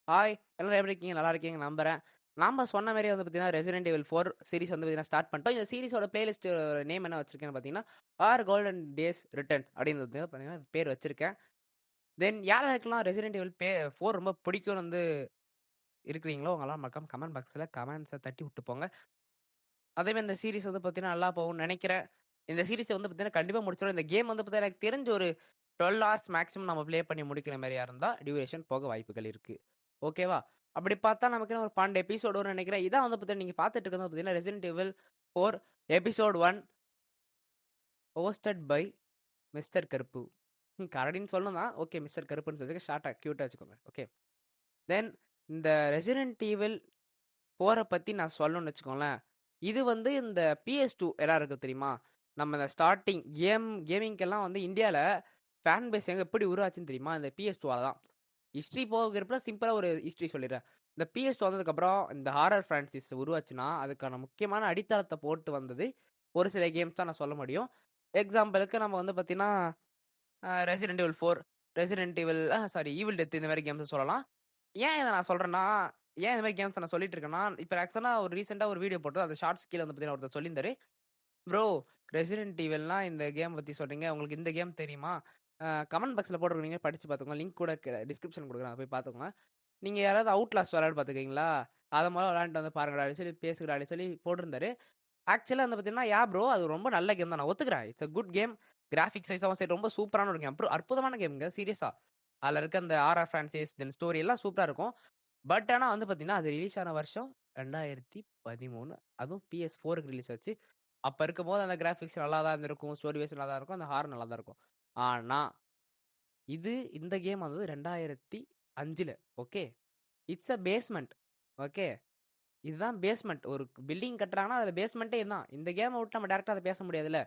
Hi! எல்லாரும் எப்படி இருக்கீங்க? நல்லா இருக்கீங்கன்னு நம்புறேன். நாம சொன்ன மாரியே வந்து பார்த்தீங்கன்னா, ரெசிடென்ட் எவில் 4 சீரிஸ் வந்து பார்த்தீங்கன்னா ஸ்டார்ட் பண்ணிட்டோம். இந்த சீரிஸோட பிளேலிஸ்ட் நேம் என்ன வச்சிருக்கேன்னு பார்த்தீங்கன்னா, ஆர் கோல்டன் டேஸ் ரிட்டர்ன்ஸ் அப்படின்னு வந்து பார்த்தீங்கன்னா பேர் வச்சிருக்கேன். தென் யார் யாருக்கெல்லாம் ரெசிடென்ட் எவில் 4 ரொம்ப பிடிக்கும்னு வந்து இருக்கிறீங்களோ, அவங்கலாம் மறக்காம கமெண்ட் பாக்ஸ்ல கமெண்ட்ஸ தட்டி விட்டு போங்க. அதே மாரி இந்த சீரிஸ் வந்து பார்த்தீங்கன்னா, நல்லா போகும்னு நெனைக்கிறேன். இந்த சீரிஸ வந்து பார்த்தீங்கன்னா, கண்டிப்பா முடிச்சிருவேன். இந்த கேம் வந்து பார்த்தீங்கன்னா, எனக்கு தெரிஞ்சு ஒரு 12 ஹார்ஸ் மேக்ஸிமம் நம்ம ப்ளே பண்ணி முடிக்கிற மாரியா இருந்தா, டியூரேஷன் போக வாய்ப்புகள் இருக்கு. ஓகேவா? அப்படி பார்த்தா நமக்கு ஒரு 12 எபிசோடு வரும்னு நெனைக்கிறேன். இதான் வந்து பார்த்தீங்கன்னா, நீங்க பார்த்துட்டு இருக்கிறது வந்து பார்த்தீங்கன்னா, Resident Evil 4 episode 1 hosted by Mr Karuppu. கரடின்னு சொல்லணும் தான். ஓகே மிஸ்டர் கருப்புன்னு சொல்லி ஷார்ட்டா கியூட்டா வச்சுக்கோங்க. ஓகே. தென் இந்த ரெசிடென்ட் ஈவில் 4 பத்தி நான் சொல்லணும்னு வச்சுக்கோங்களேன். இது வந்து இந்த PS2 எரா இருக்கு தெரியுமா? நம்ம இந்த ஸ்டார்ட்டிங் கேமிங்க்கெல்லாம் வந்து இந்தியால ஃபேன் பேஸ் எங்க எப்படி உருவாச்சுன்னு தெரியுமா? இந்த PS2வால தான். ஹிஸ்டரி போகிறப்ப சிம்பிளா ஒரு ஹிஸ்டரி சொல்லிர்றேன். இந்த PS2 வந்ததுக்கப்புறம் இந்த ஹாரர் பிரான்சைஸ் உருவாச்சுன்னா, அதுக்கான முக்கியமான அடித்தளத்த போட்டு வந்தது ஒரு சில கேம்ஸ் தான் நான் சொல்ல முடியும். எக்ஸாம்பிளுக்கு நம்ம வந்து பார்த்தீங்கன்னா, resident evil 4, resident evil sorry evil death இந்த மாரி கேம்ஸ சொல்லலாம். ஏன் இத நான் சொல்றேன்னா, ஏன் இந்த மாரி கேம்ஸ நான் சொல்லிட்டு இருக்கேன்னா, இப்ப ஆக்சுவலா ஒரு ரீசென்ட்டா ஒரு வீடியோ போட்டோம். அந்த ஷார்ட்ஸ் கீழ வந்து பார்த்தீங்கன்னா, ஒருத்தர் சொல்லியிருந்தாரு. ப்ரோ ரெசிடென்ட் ஈவில்னா இந்த கேம் பத்தி சொல்றீங்க. உங்களுக்கு இந்த கேம் தெரியுமா? கமெண்ட் பாக்ஸ்ல போட்டுருக்கீங்க படிச்சு பார்த்துக்கோங்க. லிங்க் கூட டிஸ்கிரிப்ஷன் குடுக்குறேன். அத போய் பார்த்துக்கோங்க. நீங்க யாராவது அவுட்லாஸ்ட் விளையாடி பார்த்துருக்கீங்களா? அத மொத விளையாண்டுட்டு வந்து பாருங்கடா அப்டின்னு சொல்லி பேசுங்கடா அப்டின்னு சொல்லி போட்டிருந்தாரு. ஆக்சுவலா வந்து பார்த்தீங்கன்னா, ப்ரோ அது ரொம்ப நல்ல கேம் தான். நான் ஒத்துக்கிறேன். It's a good game. Graphics வைஸாவும் சரி ரொம்ப சூப்பரான ஒரு கேம். அற்புதமான கேம்ங்க சீரியஸா. அதுல இருக்க அந்த ஆர்ஆர் பிரான்சைஸ் தென் ஸ்டோரி எல்லாம் சூப்பரா இருக்கும். பட் ஆனா வந்து பார்த்தீங்கன்னா, அது ரிலீஸ் ஆன வருஷம் 2013 அதுவும் PS4க்கு ரிலீஸ் ஆச்சு. அப்ப இருக்கும்போது அந்த கிராபிக்ஸ் நல்லா தான் இருந்திருக்கும். ஸ்டோரி வைஸ் நல்லா தான் இருக்கும். அந்த ஹாரர் நல்லா தான் இருக்கும். ஆனா, இந்த கேம் வந்தது 2005ல. Okay. It's a basement. Okay. இதுதான் பேஸ்மெண்ட். ஒரு பில்டிங் கட்டுறாங்கன்னா, அதுல பேஸ்மெண்ட்டே இதான். இந்த கேம விட்டு நம்ம டைரக்ட்டா அத பேச முடியாதுல்ல.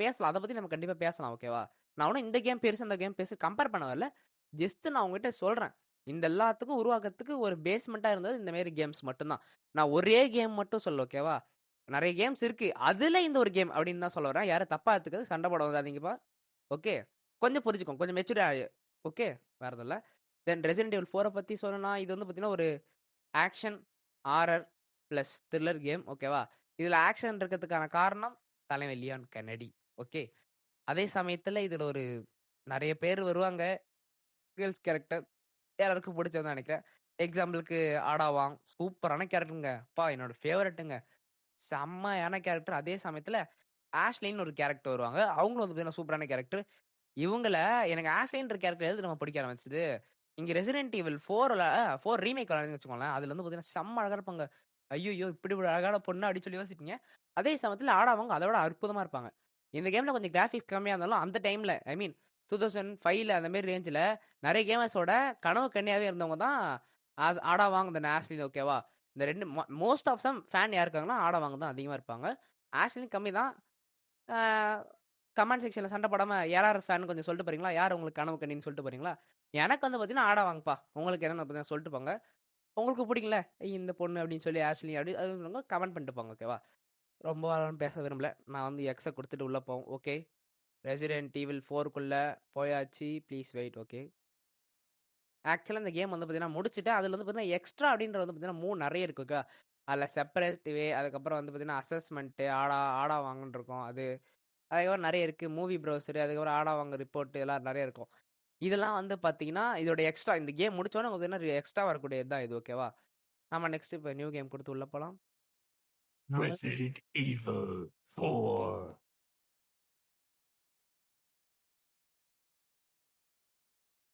பேசலாம். அத பத்தி நம்ம கண்டிப்பா பேசலாம். ஓகேவா? நான் ஒண்ணும் இந்த கேம் பெருசு, அந்த கேம் பெருசு கம்பேர் பண்ண வரல. ஜஸ்ட் நான் உங்ககிட்ட சொல்றேன். இந்த எல்லாத்துக்கும் உருவாக்கறதுக்கு ஒரு பேஸ்மென்ட்டா இருந்தது இந்த மாரி கேம்ஸ் மட்டும் தான். நான் ஒரே கேம் மட்டும் சொல்லல. ஓகேவா? நெறைய கேம்ஸ் இருக்கு. அதுல இந்த ஒரு கேம் அப்படின்னு தான் சொல்ல வரேன். யாரும் தப்பா எடுத்துக்காத சண்டை போட வந்துராதீங்கப்பா. ஓகே. கொஞ்சம் புரிஞ்சுக்கோங்க. கொஞ்சம் மெச்சூர்டா ஓகே. வேற எதுவும் இல்ல. தென் ரெசிடென்ட் ஈவில் 4 பத்தி சொல்லணும்னா, இது வந்து பார்த்தீங்கன்னா, ஒரு action, horror plus thriller game. ஓகேவா? இதுல ஆக்ஷன் இருக்கிறதுக்கான காரணம் தலைவன் லியோன் கென்னடி. ஓகே. அதே சமயத்துல இதுல ஒரு நெறைய பேர் வருவாங்க. கேர்ல்ஸ் கேரக்டர் எல்லாருக்கும் புடிச்சதுன்னு தான் நெனைக்கிறேன். எக்ஸாம்பிளுக்கு ஆடா வாங் சூப்பரான கேரக்டருங்க. அப்பா என்னோட ஃபேவரைட்டுங்க. செம்மையான கேரக்டர். அதே சமயத்துல ஆஷ்லின்னு ஒரு கேரக்டர் வருவாங்க. அவங்களும் வந்து பார்த்தீங்கன்னா சூப்பரான கேரக்டர். இவங்கள எனக்கு ஆஷ்லின்ற கேரக்டர் எதுக்கு நம்ம பிடிக்க ஆரம்பிச்சது, இங்க ரெசிடென்ட் ஈவில் 4ல 4 ரீமேக் வராதுன்னு வச்சுக்கோங்களேன். அதுல வந்து பார்த்தீங்கன்னா செம்ம அழகா இருப்பாங்க. ஐய்யய்யோ! இப்படி ஒரு அழகான பொண்ணா அப்படின்னு சொல்லி யோசிப்பீங்க. அதே சமயத்துல ஆடாதவங்க அத விட அற்புதமா இருப்பாங்க. இந்த கேம்ல கொஞ்சம் கிராபிக்ஸ் கம்மியா இருந்தாலும் அந்த டைம்ல ஐ மீன் 2005ல அந்த மாரி ரேஞ்சுல நெறைய கேமர்ஸோட கனவு கன்னியாவே இருந்தவங்க தான் ஆடா வாங் தென் ஆஷ்லின் ஓகேவா? இந்த 2 மோஸ்ட் ஆஃப் சம் ஃபேன் யார் இருக்காங்கன்னா, ஆடா வாங் தான் அதிகமா இருப்பாங்க. ஆஷ்லின் கம்மி தான். ஆ கமெண்ட் செக்ஷன்ல சண்ட போடாம யார் யார் ஃபேன் கொஞ்சம் சொல்லிட்டு போறீங்களா? யார் உங்களுக்கு கனவு கன்னின்னு சொல்லிட்டு போறீங்களா? எனக்கு வந்து பார்த்தீங்கன்னா, ஆடா வாங்ப்பா. உங்களுக்கு என்னன்னு பார்த்தீங்கன்னா சொல்லிட்டு போங்க. உங்களுக்கு புடிக்கல, இந்த பொண்ணு அப்படின்னு சொல்லி ஆஷ்லி அப்படி அது கமெண்ட் பண்ணிட்டு போங்க. ஓகேவா? ரொம்ப நேரம் பேச விரும்பல. நான் வந்து எக்ஸ குடுத்துட்டு உள்ள போவோம். ஓகே. ரெசிடென்ட் ஈவில் 4க்குள்ள போயாச்சு. Please wait. ஓகே. ஆக்சுவலா இந்த கேம் வந்து பார்த்தீங்கன்னா முடிச்சுட்டேன். அதுல வந்து பார்த்தீங்கன்னா, எக்ஸ்ட்ரா அப்படின்றது வந்து பார்த்தீங்கன்னா 3 நெறைய இருக்கு. ஓகே. அதுல செப்பரேட் வே அதுக்கப்புறம் வந்து பார்த்தீங்கன்னா, அசஸ்மென்ட் ஆடா வாங்கன்னு இருக்கும். அதுக்கப்புறம் நெறைய இருக்கு. மூவி ப்ரௌசர் அதுக்கப்புறம் ஆடா வாங்க ரிப்போர்ட் எல்லாம் நெறைய இருக்கும். இதெல்லாம் வந்து பார்த்தீங்கன்னா, இதோட எக்ஸ்ட்ரா இந்த கேம் முடிச்சோனே உங்களுக்கு என்ன எக்ஸ்ட்ரா வரக்கூடியது தான் இது. ஓகேவா? நம்ம நெக்ஸ்ட் இப்ப நியூ கேம் குடுத்து உள்ள போலாம். Resident Evil 4.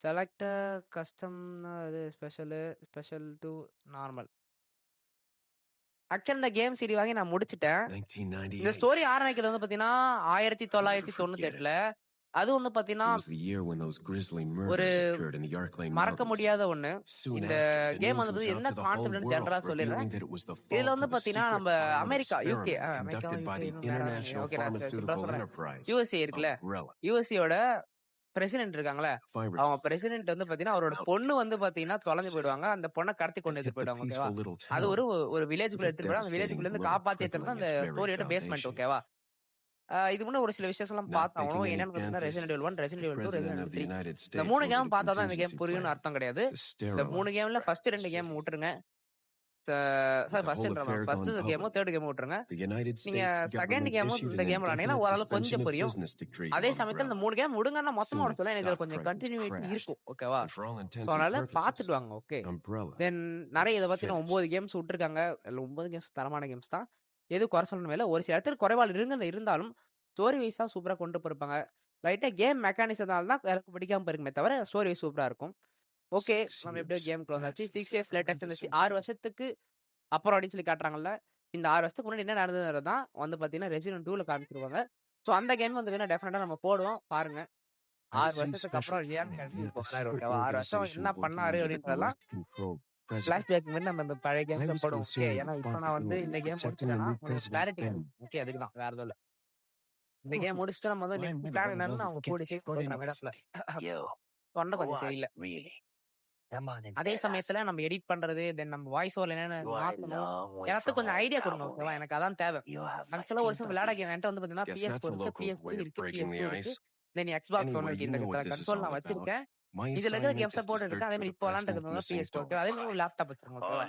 செலக்ட் கஸ்டம் இது ஸ்பெஷல் டூ நார்மல். ஆக்சுவலா இந்த கேம் சிடி வாங்கி நான் முடிச்சுட்டேன். இந்த 1998. ஸ்டோரி ஆரம்பிக்கிறது வந்து பார்த்தீங்கன்னா, I'll never forget it. 1998ல. அது வந்து பார்த்தீங்கன்னா, It was the year when those grisly ஒரு murders occurred in the Arklay மறக்க Mountains. முடியாத ஒண்ணு. Soon இந்த after, the கேம் news வந்து was பார்த்தீங்கன்னா, out என்ன to the whole கான்செப்ட்ன்னு world, ஜெனரலா சொல்லிடுறேன். revealing that it was the இதுல fault வந்து of a பார்த்தீங்கன்னா, secret நம்ப violent America, UK experiment America, conducted by UK the இன்னும் வேற International ஓகே நான் சிம்பிளா Pharmaceutical சொல்றேன். Enterprise, யுஎஸ்ஏ இருக்குல்ல, Umbrella. யுஎஸ்ஏயோட பிரசிடென்ட் இருக்காங்கல்ல, Virus அவங்க பிரசிடென்ட் வந்து பார்த்தீங்கன்னா, அவரோட out பொண்ணு வந்து பார்த்தீங்கன்னா, தொலைஞ்சு போயிடுவாங்க. அந்த பொண்ண கடத்தி and கொண்டு எடுத்துட்டு hit the போயிடுவாங்க. ஓகேவா? peaceful little அது town ஒரு with வில்லேஜ்க்குள்ள a எடுத்துட்டு போயிடுவாங்க. அந்த devastating வில்லேஜ்க்குள்ள இருந்து blow காப்பாத்தி எடுத்துட்டு trickling தான் அந்த its very ஸ்டோரியோட பேஸ்மெண்ட். foundation. ஓகேவா? இது முன்ன ஒரு சில விஷயம்லாம் Not பார்த்தாகணும். making any என்னன்னு பார்த்தீங்கன்னா, canvass, Resident Evil 1, Resident the Evil 2, President Resident of Evil the 3. United இந்த States 3 கேம் ordered a பார்த்தா தான் இந்த கேம் contingency புரியும்னு plan அர்த்தம் கிடையாது. to இந்த 3 sterilize கேம்ல ஃபர்ஸ்ட் 2 கேம் Raccoon விட்டுருங்க. With the whole ஃபர்ஸ்ட்ன்ற affair first gone கேமும், public, 3 கேமும் விட்டுருங்க. the United நீங்க States செகண்ட் government கேமும் issued இந்த an கேம் விளையாண்டீங்கன்னா indefinite ஓரளவு suspension கொஞ்சம் of புரியும். business decree அதே on சமயத்துல இந்த Umbrella. 3 கேம் விடுங்கன்னா மொத்தமா Soon உனக்கு சொல்ல இதுல stock கொஞ்சம் prices கன்டினியூட்டி crashed, இருக்கும். ஓகேவா? and for all so intents and அதனால purposes, பார்த்துட்டு வாங்க. ஓகே. Umbrella தென் நிறைய was இத பத்தி 9 finished. கேம்ஸ் விட்டுருக்காங்க. அதுல 9 கேம்ஸ் தரமான கேம்ஸ் தான். எதுவும் குறை சொல்லணும் இல்ல. ஒரு சில இடத்துல குறைபாடு இருந்தாலும் ஸ்டோரி வைஸா சூப்பரா கொண்டு போயிருப்பாங்க. லைட்டா கேம் மெக்கானிசம்னால தான் எனக்கு பிடிக்காம போயிருக்குமே தவிர ஸ்டோரி வைஸ் சூப்பரா இருக்கும். ஓகே. 6 நம்ம எப்படியோ years கேம்க்குள்ள வந்தாச்சு. passed 6 since years that latest horrendous இருந்துச்சு. 6 incident. வருஷத்துக்கு அப்புறம் அப்படின்னு சொல்லி காட்டுறாங்கல்ல. இந்த 6 வருஷத்துக்கு முன்னாடி என்ன நடந்ததுன்றது தான் வந்து பார்த்தீங்கன்னா, ரெசிடென்ட் 2ல காமிச்சிருவாங்க. ஸோ அந்த கேம் வந்து வேணா டெஃபினட்டா நம்ம போடுவோம். பாருங்க. I 6 received வருஷத்துக்கு special அப்புறம் ரியான் training கேல்வி via இப்போ a வராரு. secret ஓகேவா? 6 வருஷம் organization என்ன working பண்ணாரு under the அப்படின்றதெல்லாம் corrupt-controlled president. ஃபிளாஷ்பேக் மாதிரி நம்ம இந்த பழைய I கேம்ஸ்ல was போடுவோம். ஓகே. concerned ஏன்னா with இப்போ நான் வந்து continuity, இந்த கேம் protecting the முடிச்சுட்டேன்னா new உங்களுக்கு president's கிளாரிட்டி family. கிடைக்கும். ஓகே. அதுக்கு தான். வேற எதுவும் இல்ல. இந்த கேம் முடிச்சுட்டு நம்ம வந்து Why next am I the plan one என்னன்னு who அவங்க gets கூடி சீக்கிரம் put in சொல்றாங்க this இடத்துல. thing? You, தொண்டை who கொஞ்சம் are சரியில்ல. you really? Come on and அதே tell us. சமயத்துல நம்ம எடிட் பண்றது, தென் நம்ம வாய்ஸ் ஓவர்ல என்னென்ன You are a மாத்தணும், long way எல்லாத்துக்கும் from கொஞ்சம் home, ஐடியா கொடுங்க. cowboy. ஓகேவா? எனக்கு அதான் தேவை. You have much ஆக்சுவலா ஒரு வருஷம் விளையாட sympathies. என்கிட்ட வந்து பார்த்தீங்கன்னா, Guess PS4 that's a இருக்கு, local's PS3 way of இருக்கு, breaking PS2 the இருக்கு. ice. தென் Xbox One Anyway, இருக்கு. you இந்த know what this is console all நான் about. வச்சிருக்கேன். My இதுல இருக்கிற assignment கேம்ஸ is to போட்டு எடுத்து search அதே for மாதிரி the இப்போ விளையாண்டுட்டு president's இருந்தோம் missing PS4. daughter. அதே மாதிரி ஒரு லேப்டாப் வச்சிருக்கோம். Oh, ஓகேவா?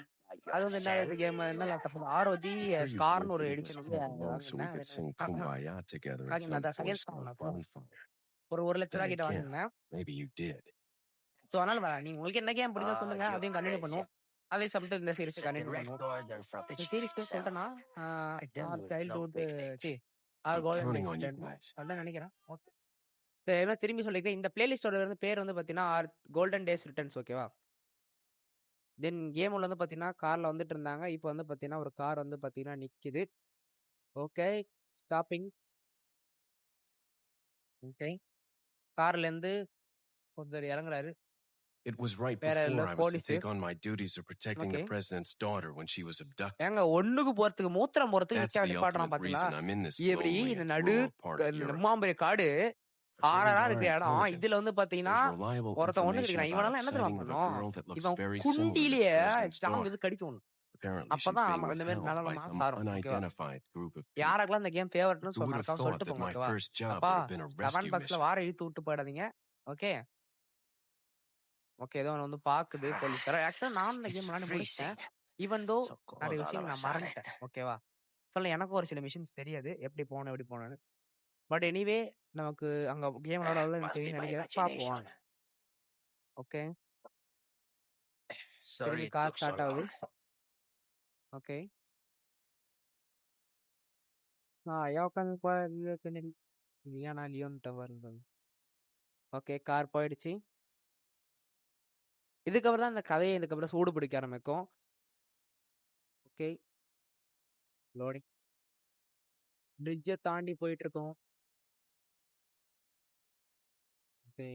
அது வந்து என்ன yourself. கேம் என்ன laptop ROG I'm sure you ஸ்கார்னு both ஒரு gave us எடிஷன் வந்து tag along வாங்கினேன். so we could sing Kumbaya together at வாங்கினேன். some அதான் Boy செகண்ட் Scout வாங்கினேன். bonfire. ஒரு 1 லட்ச Then ரூபா கிட்ட again, வாங்கியிருந்தேன். maybe you did. ஸோ அதனால நீங்க உங்களுக்கு என்ன கேம் பிடிக்கும் சொல்லுங்க. You're அதையும் கண்டினியூ crazy. பண்ணுவோம். அதே சமயத்துல இந்த series It's a continue direct பண்ணுவோம். order from the இந்த chief சீரிஸ் பேர் himself. சொல்லிட்டேன்னா I tell our you, it's no childhood picnic. Our I'm golden counting on you days guys. அதான் நினைக்கிறேன். ஓகே. என்ன திரும்பி சொல்லிக்கிறேன். இந்த பிளேலிஸ்டோட வந்து பேர் வந்து பார்த்தீங்கன்னா ஆர் கோல்டன் டேஸ் ரிட்டர்ன்ஸ். ஓகேவா? தென் கேம் உள்ள வந்து பார்த்தீங்கன்னா கார்ல வந்துட்டு இருந்தாங்க. இப்போ வந்து பார்த்தீங்கன்னா ஒரு கார் வந்து பார்த்தீங்கன்னா நிக்குது. ஓகே. ஸ்டாப்பிங். ஓகே. கார்ல இருந்து ஒருத்தர் இறங்குறாரு. It was right வேற இல்ல before I was to police. take on my duties of protecting okay. the president's daughter when she was abducted. ஏங்க ஒண்ணுக்கு போறதுக்கு மூத்திரம் போறதுக்கு That's நிக்க the நிப்பாட்டுறான் ultimate பாத்தீங்களா? reason I'm in this எப்படி lonely இந்த and நடு rural part of Europe. நம்மாம்பரிய காடு According to ஆறா our இருக்கிற இடம். intelligence, இதுல வந்து பாத்தீங்கன்னா there's reliable ஒருத்தன் ஒண்ணு information கிடைக்கிறான். about இவனால a என்ன தெரியுமா sighting of a பண்ணணும்? girl that looks இவன் very similar to the குண்டிலேயே president's jam daughter. இது கடிக்கணும். Apparently, she's அப்பதான் being இந்த மாதிரி withheld by நல்ல some சாரும். ஓகேவா? unidentified group of people. யாராக்கெல்லாம் இந்த கேம் ஃபேவரட்னு Who would have மறக்காம thought சொல்லிட்டு that போங்க. my ஓகேவா? first job அப்பா would have been a comment rescue பாக்ஸ்ல mission? வார இழுத்து விட்டு போயிடாதீங்க. ஓகே. ஓகே. ஏதோ ஒன்று வந்து பாக்குது போலீஸ்கார. ஆக்சுவலா நானும் இந்த கேம் விளையாண்டு முடிச்சிட்டேன். ஈவன் தோ நிறைய விஷயங்கள் நான் மறந்துட்டேன். ஓகேவா? சொல்ல எனக்கும் ஒரு சில மிஷின்ஸ் தெரியாது. எப்படி போகணும் எப்படி போகணும்னு. பட் எனிவே நமக்கு அங்க கேம் விளையாட எனக்கு தெரியும் நினைக்கிறேன். பாப்போம் வாங்க. ஓகே. Sorry திரும்பி it car took so start ஆகுது. long. ஓகே. ஐயா உட்காந்து லியானா லியோன் டவர். ஓகே. கார் போயிடுச்சு. இதுக்கப்புறம் தான் இந்த கதையை இதுக்கப்புறம் சூடு பிடிக்க ஆரம்பிக்கும். ஓகே. லோடிங். பிரிட்ஜை தாண்டி போயிட்டு இருக்கோம். ஓகே.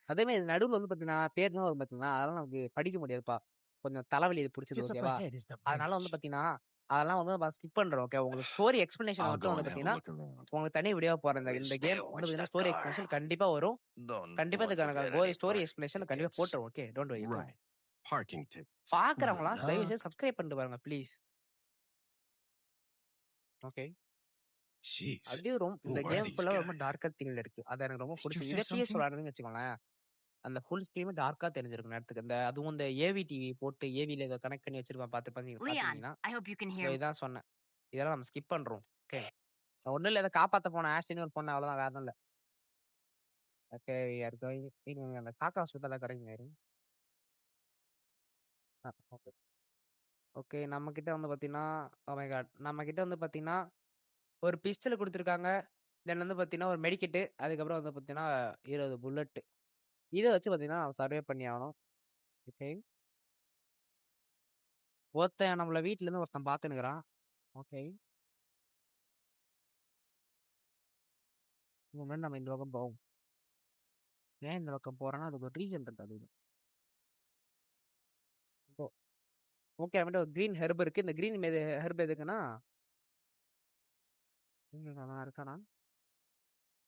அதே மாதிரி நடுவில் வந்து பார்த்தீங்கன்னா பேர்னா வரும் பார்த்தீங்கன்னா அதெல்லாம் நமக்கு படிக்க முடியாதுப்பா. கொஞ்சம் தலைவலி இது பிடிச்சது. Just up ஓகேவா? ahead is the அதனால வந்து village. பார்த்தீங்கன்னா அதெல்லாம் வந்து நம்ம ஸ்கிப் பண்றோம். ஓகே. உங்களுக்கு ஸ்டோரி எக்ஸ்பிளனேஷன் I'll மட்டும் go வந்து and have a பார்த்தீங்கன்னா look around. உங்களுக்கு தனி வீடியோ போறேன். We'll இந்த stay கேம் and வந்து watch பார்த்தீங்கன்னா the ஸ்டோரி car. எக்ஸ்பிளனேஷன் கண்டிப்பா வரும். Don't கண்டிப்பா want to இதுக்கான get any story parking explanation கண்டிப்பா tickets. போட்டுரும். Okay. Don't worry. Right. Parking tickets. பாக்குறவங்களா Good தயவு luck. செய்து சப்ஸ்கிரைப் பண்ணிட்டு பாருங்க ப்ளீஸ். ஓகே. Jeez. அப்படியே ரொம்ப Who இந்த are கேம் these ஃபுல்லா ரொம்ப guys? டார்க்கா தீம்ல இருக்கு. அது எனக்கு ரொம்ப Did you பிடிச்சது. say இதே PS something? விளையாடுறதுன்னு வச்சுக்கோங்களேன். அந்த ஃபுல் ஸ்க்ரீன் டார்க்கா தெரிஞ்சிருக்கும் நேரத்துக்கு. இந்த அதுவும் இந்த ஏவி டிவி போட்டு ஏவில ஏதோ கனெக்ட் பண்ணி வச்சிருப்பான் Leon, பாத்தீங்கன்னா I hope you can hear me. இதான் சொன்னேன். இதெல்லாம் நம்ம ஸ்கிப் பண்றோம். ஓகே. ஒன்றும் இல்லை. இதை காப்பாற்ற போன ஆஷின்னு ஒரு பொண்ணு அவ்வளோதான். வேற இல்லை. ஓகே. அந்த காக்கா சுத்தா கரெக்ட். ஓகே. ஓகே. நம்ம கிட்ட வந்து பார்த்தீங்கன்னா ஓ மை காட் நம்ம கிட்ட வந்து பார்த்தீங்கன்னா ஒரு பிஸ்டல் கொடுத்துருக்காங்க. தென் வந்து பார்த்தீங்கன்னா ஒரு மெடிக்கெட்டு. அதுக்கப்புறம் வந்து பார்த்தீங்கன்னா 20 புல்லட். இதை வச்சு பார்த்தீங்கன்னா சர்வே பண்ணி ஆகணும். ஓகே. ஒருத்தன் நம்மள வீட்ல இருந்து ஒருத்தன் பார்த்துனுக்குறான். ஓகே. முன்னாடி நம்ம இந்த பக்கம் போவோம். ஏன் இந்த பக்கம் போறோன்னா அதுக்கு ஒரு ரீசன் இருக்கு. அது ஓகே. நம்மகிட்ட ஒரு கிரீன் ஹெர்ப் இருக்கு. இந்த கிரீன் ஹெர்ப் எதுக்குன்னா இருக்கானா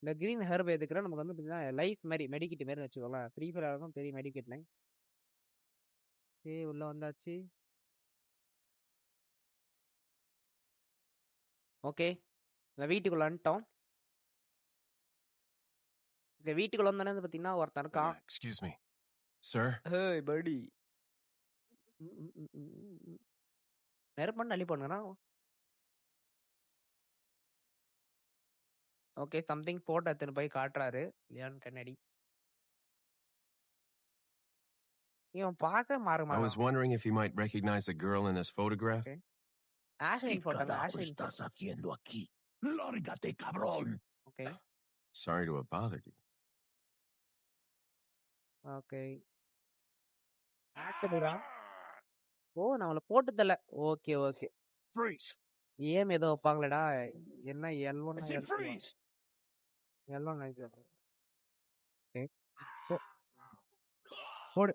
இந்த கிரீன் ஹெர்ப் எதுக்குன்னா நமக்கு வந்து பார்த்தீங்கன்னா லைஃப் மாதிரி மெடிக்கெட் மாதிரி வச்சுக்கோங்களேன். ஃப்ரீ ஃபயர் பெரிய மெடிக்கெட்னு. உள்ள வந்தாச்சு. ஓகே. இந்த வீட்டுக்குள்ள வந்துட்டோம். இந்த வீட்டுக்குள்ள வந்தோனே வந்து பார்த்தீங்கன்னா, ஒருத்தன் இருக்கான். Excuse me, sir. ஹேய் படி. நெருப்பண்ண அள்ளி பண்ணுறான். ஓகே, சம்திங் போட்டோ எடுத்துன்னு போய் காட்டுறாரு. Leon Kennedy. இவன் பார்க்க I மாறுமாறான். was wondering if you might recognize the girl in this photograph. Okay. ¿Qué ஆஷ்லின் போட்டோங்க. carajo ஆஷ்லின் estás haciendo aquí? ¡Lárgate, cabrón! Okay. Sorry to have bothered you. Okay. ஆக்சுவலிடா. ஓ, நம்மள போட்டு தரல. Okay, okay. Freeze! ஏம் ஏதோ வைப்பாங்களேடா. என்ன I L1 said L2 freeze! L1 L2. Okay. போடு.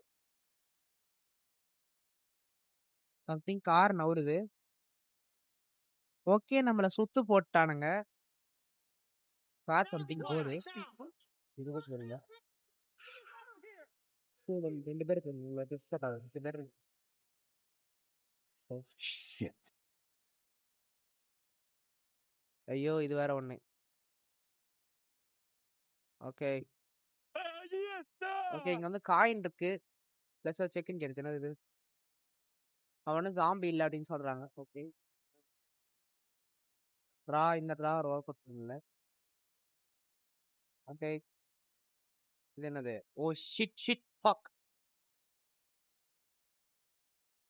சம்திங் கார் நவுறுது. ஓகே, நம்மள சுத்து போட்டானுங்க. கார் சம்திங் போகுது. இது கூட சரிங்க. 2 பேர் இருக்காங்க. 2 பேர். Shit. ஐயோ, இது வேற ஒண்ணு. ஓகே. ஓகே, இங்க வந்து காயின் இருக்கு. பிளஸ் செக் இன் கிடைச்சு. என்னது இது? அவனும் ஜாம்பி இல்ல அப்படின்னு சொல்றாங்க. ஓகே. இந்த ட்ரா ஒர்க் அவுட் பண்ணல. ஓகே. இது என்னது? Oh shit fuck.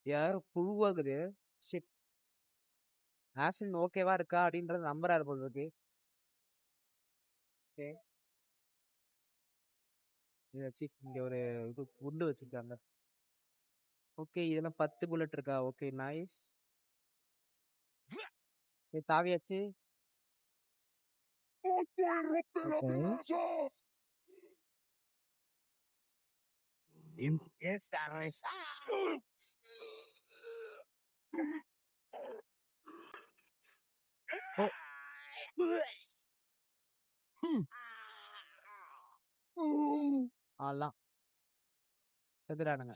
யார் புழுவாகுது? ஷிட். ஆசின் ஓகேவா இருக்கா அப்படின்றது நம்புறாரு போல இருக்கு. ஓகே. இங்க ஒரு இது குண்டு வச்சிருக்காங்க. ஓகே, இதெல்லாம் 10 புல்லட் இருக்கா? Okay, nice. தாவியாச்சு. Empieza a rezar. அதெல்லாம் எதிரானுங்க.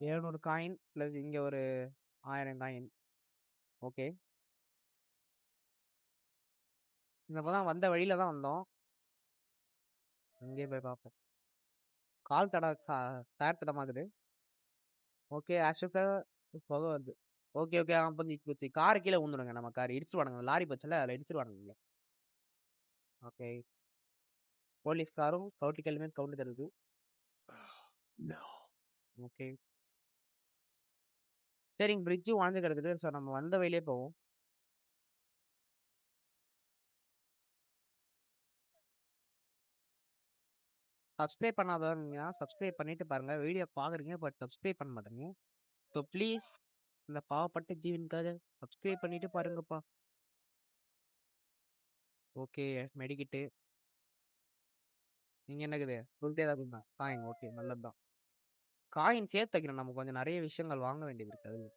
700 காயின் பிளஸ் இங்க ஒரு 1000 காயின். ஓகே. இப்பதான் வந்த வழியில தான் வந்தோம். அங்கே போய் பார்ப்போம். கால் டயர் தடமாக்குது. ஓகே, ஆக்சுவலா புகை வருது. Okay, okay. அப்போ போச்சு. கார் கீழே ஊந்துடுங்க. நம்ம கார் இடிச்சிருவானுங்க. லாரி போச்சுல, அதில் இடிச்சிருவானுங்க. ஓகே. போலீஸ் காரும் கவுண்டிக்கலுமே கவுண்டு தருது. ஓகே. சரிங்க, பிரிட்ஜும் வாழ்ந்து கிடக்குது. ஸோ நம்ம வந்த வழியிலே போவோம். சப்ஸ்கிரைப் பண்ணாதவங்க சப்ஸ்கிரைப் பண்ணிட்டு பாருங்க. வீடியோ பார்க்குறீங்க, பட் சப்ஸ்கிரைப் பண்ண மாட்டேங்க. ஸோ ப்ளீஸ் இந்த பாவப்பட்ட ஜீவனுக்காக சப்ஸ்கிரைப் பண்ணிட்டு பாருங்கப்பா. ஓகே, மெடிக்கிட்டு நீங்கள் என்னக்குது சொல்லிட்டே தான் தான் காயின். ஓகே, நல்லதுதான். காயின் சேர்த்து வைக்கணும். நம்ம கொஞ்சம் நிறைய விஷயங்கள் வாங்க வேண்டியது இருக்கு அதில்.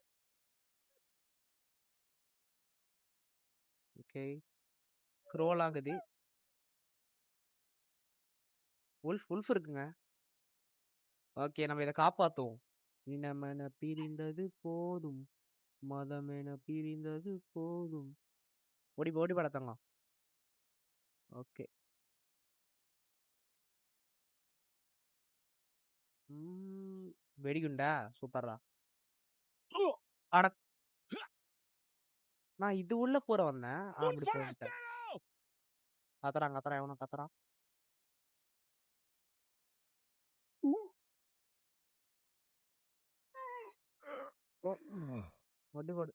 ஓகே, ஸ்க்ரோல் ஆகுது. உல்ஃப் இருக்குங்க. ஓகே, நம்ம இதை காப்பாற்றுவோம். இனமென பிரிந்தது போதும், மதமென பிரிந்தது போதும். ஓடி படத்தங்க. ஓகே. வெடிகுண்டா சூப்பர்ரா. அட, நான் இது உள்ள போற வந்தேன். அப்படி போயிட்டேன். கத்துறான் எவனோ கத்துறான். போடு.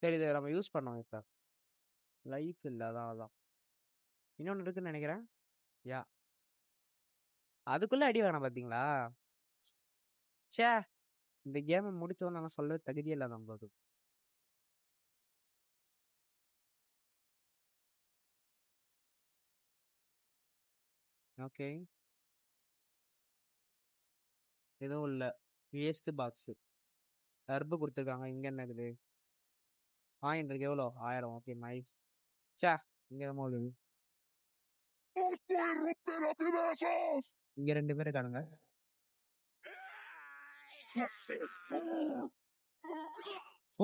சரி, இதை நம்ம யூஸ் பண்ணோம். இப்ப லைஃப் இல்லை. அதான் இன்னொன்று இருக்குன்னு நினைக்கிறேன். யா, அதுக்குள்ள அடி வேணாம் பாத்தீங்களா? சே, இந்த கேமை முடிச்சோன்னு நான் சொல்ல தகுதியே இல்லாத போது. ஓகே, எதுவும் இல்லை. வேஸ்ட் பாக்ஸ் கருப்பு கொடுத்துருக்காங்க. இங்க என்ன இருக்குது? இருக்கு. எவ்வளோ? 1000. Okay, nice. சே, இங்க என்னமோ இங்க 2 பேர் இருக்கானுங்க.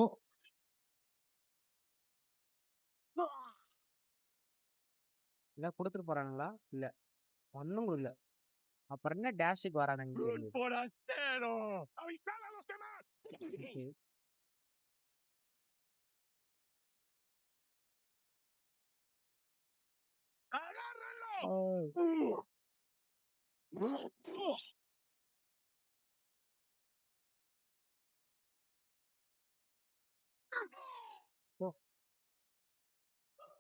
ஓ, இல்ல குடுத்துட்டு போறானுங்களா? இல்ல. ஒண்ணும் இல்ல. அப்புறம் என்ன டேஷுக்கு வரானுங்கன்னு ¡Un தெரியல. forastero! ¡Avisad a los demás! Okay. ¡Agárrenlo! போ.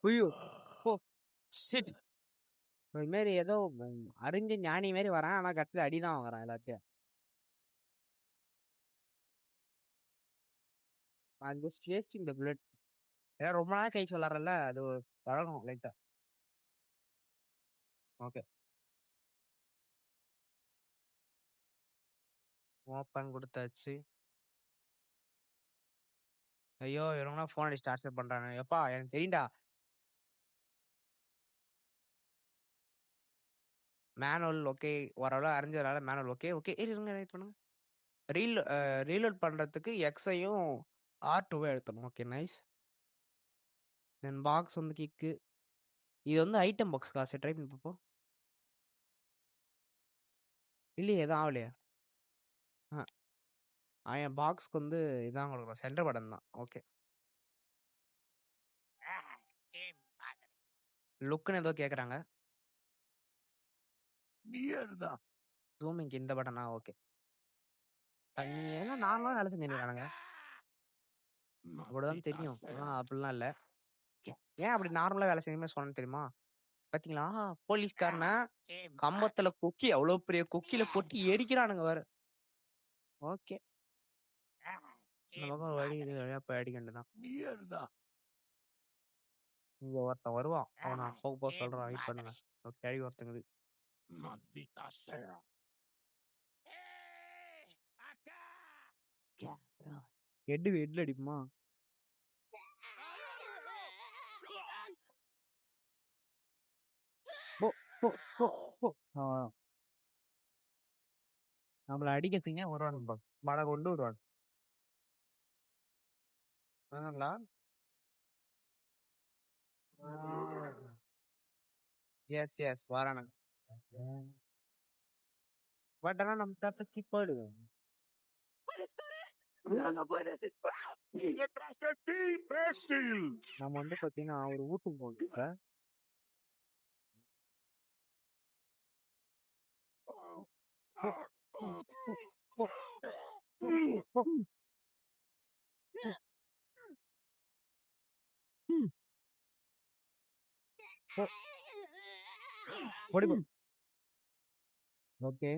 ஐயோ! போ. ஷிட். இது மாரி ஏதோ அறிஞ்ச ஞானி மாரி வரான். ஆனா கடைசில அடி தான் வாங்குறான் எல்லாத்தையும். I'm just wasting the blood. ஏன்னா ரொம்ப நாள் கழிச்சு விளாட்றேன்ல, அது பழகும் லைட்டா. ஓகே. ஓப்பன் குடுத்தாச்சு. ஐயோ! இவனுங்கலாம் ஃபோன் அடிச்சு டார்ச்சர் பண்றானுங்க. எப்பா எனக்கு தெரியும்டா. Manual okay. ஓரளவு அறிஞ்சதுனால மேனுவல் ஓகே. ஓகே. இருங்க வெயிட் பண்ணுங்க. ரீலோட் பண்றதுக்கு எக்ஸையும் R2 அழுத்தணும். Okay nice. தென் பாக்ஸ் வந்து கிக்கு. இது வந்து ஐட்டம் பாக்ஸ் காசு ட்ரை பண்ணி பார்ப்போம். இல்லையே எதுவும் ஆகலையா? என் பாக்ஸ்க்கு வந்து இதான் கொடுக்குறோம். சென்டர் பட்டன் தான். ஓகே. லுக்குன்னு ஏதோ கேட்குறாங்க. ¡Mierda! ஜூமிங்க்கு இந்த பட்டனா? ஓகே. ஏன்னா நாங்களும் வேலை செஞ்சுருக்கானுங்க. அப்படிதான் தெரியும். அப்படிலாம் இல்லை. ஏன் அப்படி நார்மலா வேலை செய்யுமே சொன்னேன்னு தெரியுமா? பாத்தீங்களா போலீஸ்காரனை கம்பத்துல கொக்கி அவ்வளவு பெரிய கொக்கியில போட்டு எரிக்கிறானுங்க வேற. ஓகே. இந்த பக்கம் வழி இது வழியா போய் அடிக்க வேண்டியதான். ¡Mierda! இங்க ஒருத்தன் வருவான். அவனை போக சொல்றான். வெயிட் பண்ணுங்க. ஓகே அடி ஒருத்தங்குது. ¡Maldita sea! ¡Acá! ஹெட்ல அடிப்புமா? போ போ போ போ. நம்மள அடிக்கிறதுங்க வருவானுங்க. மழை கொண்டு வருவாங்க. எஸ் எஸ் வரானுங்க. பட் ஆனா நம்ம தப்பிச்சு போயிடுவோம். ¡No puedes esperar! ¡Detrás de ti, imbécil! நம்ம வந்து பாத்தீங்கன்னா ஒரு வீட்டுக்கு போகணும் sir. Okay.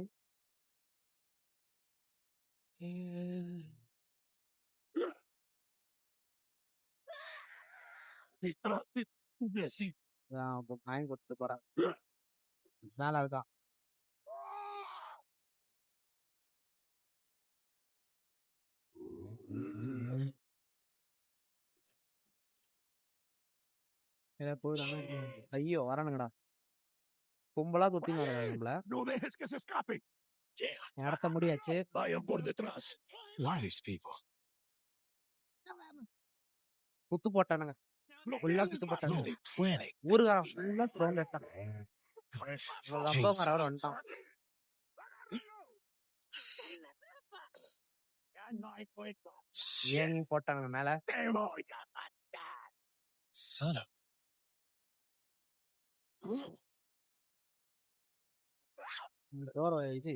¡Detrás de ti, imbécil! வாங்கி கொடுத்து போறான். மேல இருக்கான். ஐயோ வரானுங்கடா. கும்பலா குத்தின்னு வராங்க நம்மள. ¡No dejes que se escapen! நடத்த முடியாச்சு. Vayan por detrás. Who are these people? குத்து போட்டானுங்க. ¡No ஃபுல்லா pierdas குத்து más! போட்டானுங்க. What are they planning? ஊருக்காரன் ஃபுல்லா த்ரோன் எடுத்தான். அப்பா வந்துட்டான். Ya no hay fuego. ஏன் போட்டானுங்க மேல. ¡Te voy a matar! Son of... இது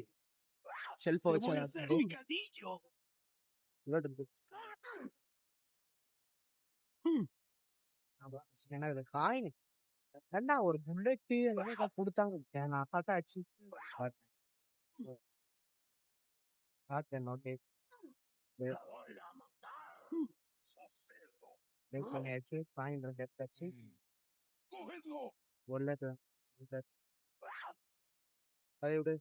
ஷெல்ஃப ¡Te வச்சு voy a hacer picadillo! என்ன இது காயின் ஏண்டா ஒரு புல்லெட்டு கொடுத்தாங்க. நான் பார்த்தா அச்சு பார்த்தேன். ஓகே பண்ணியாச்சு. காயின் எடுத்தாச்சு. ¡Cógelo! புல்லெட் அதை விடு.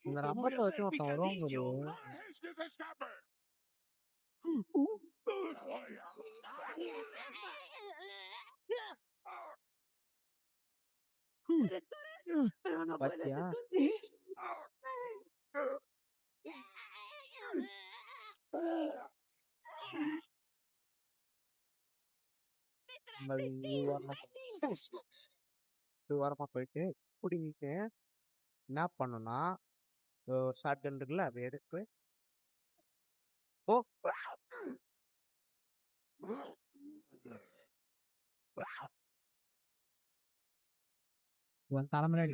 இந்த ¡Te voy ரப்பத்தை a வச்சு hacer ஒருத்தன் வருவாங்க. picadillo! ¡No dejes que se escape! Pero no puedes பாத்தியா esconder. நம்ம ஒரு வாரமா போயிட்டு பிடிங்கிட்டு என்ன பண்ணணும்னா ஒரு ஷார்ட் கன் இருக்குல்ல அதை எடுத்து ஓ உன் தலைமுறை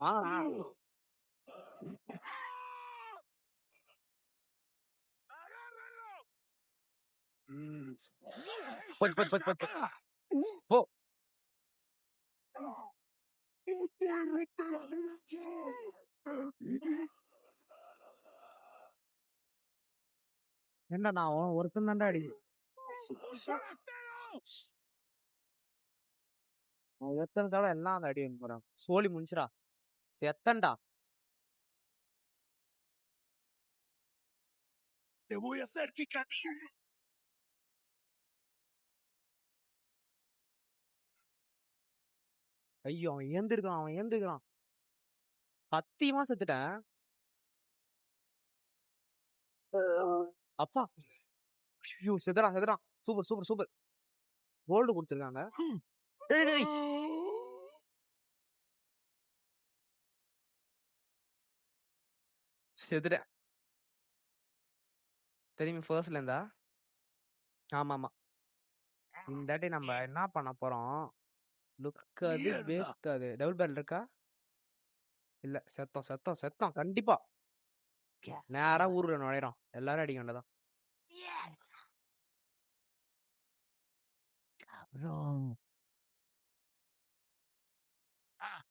ஆ போச்சு போச்சு போச்சு போச்சு போ என்ன நான் ஒருத்தன் தாண்டா அடி எத்தனை தடவை எல்லாம் அந்த அடி போறான் சோழி முடிச்சுடா செத்தன்டா Te voy a hacer picadillo. ஐயோ அவன் ஏந்திருக்கான் சத்தியமா செத்துட்டேன் அப்பா ஐயோ செதுறான் சூப்பர் சூப்பர் சூப்பர் கோல்டு கொடுத்துருக்காங்க டேய், டேய். செதுறேன் திரும்பி ஃபர்ஸ்ட்ல இருந்தா ஆமா இந்த தாட்டி நம்ம என்ன பண்ண போறோம் லுக் அது வேஸ்ட் அது டபுள் பேரல் இருக்கா இல்ல செத்தம் கண்டிப்பா நேரா ஊருக்குள்ள நுழையிறோம் எல்லாரும் அடிக்க வேண்டியதான்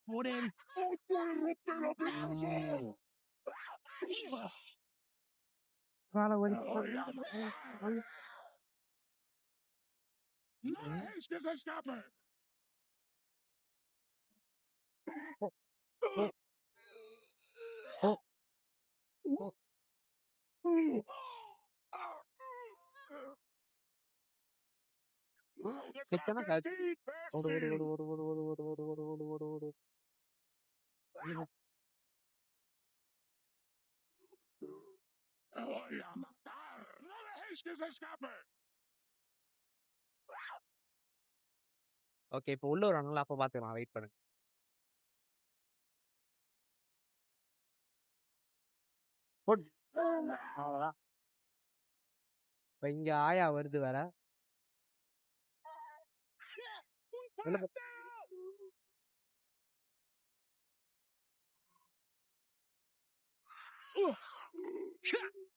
Morel. காலை வலி No dejes que se escape. செத்தானா காச்சு ஓடு Voy a matar. No dejes que se escape. Okay இப்போ உள்ள வருவாங்களா அப்ப பாத்துக்கலாம் வெயிட் பண்ணுங்க அவ்வளவுதான் இப்ப இங்க ஆயா வருது வேற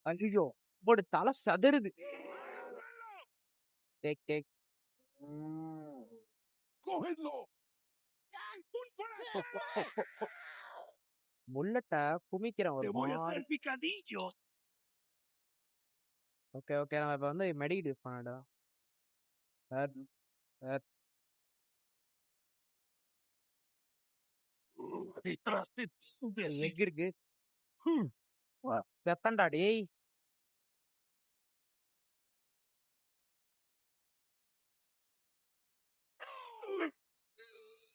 ஐயோ போடு தலை சதறுது டேக் Cógedlo. புல்லட்ட குமிக்கிறேன் Te ஒரு voy a மாதிரி hacer picadillo. ஓகே நம்ம இப்ப வந்து மெடிக்கேட் யூஸ் பண்ணடா Detrás de ti. லெக் இருக்கு செத்தண்டா டேய்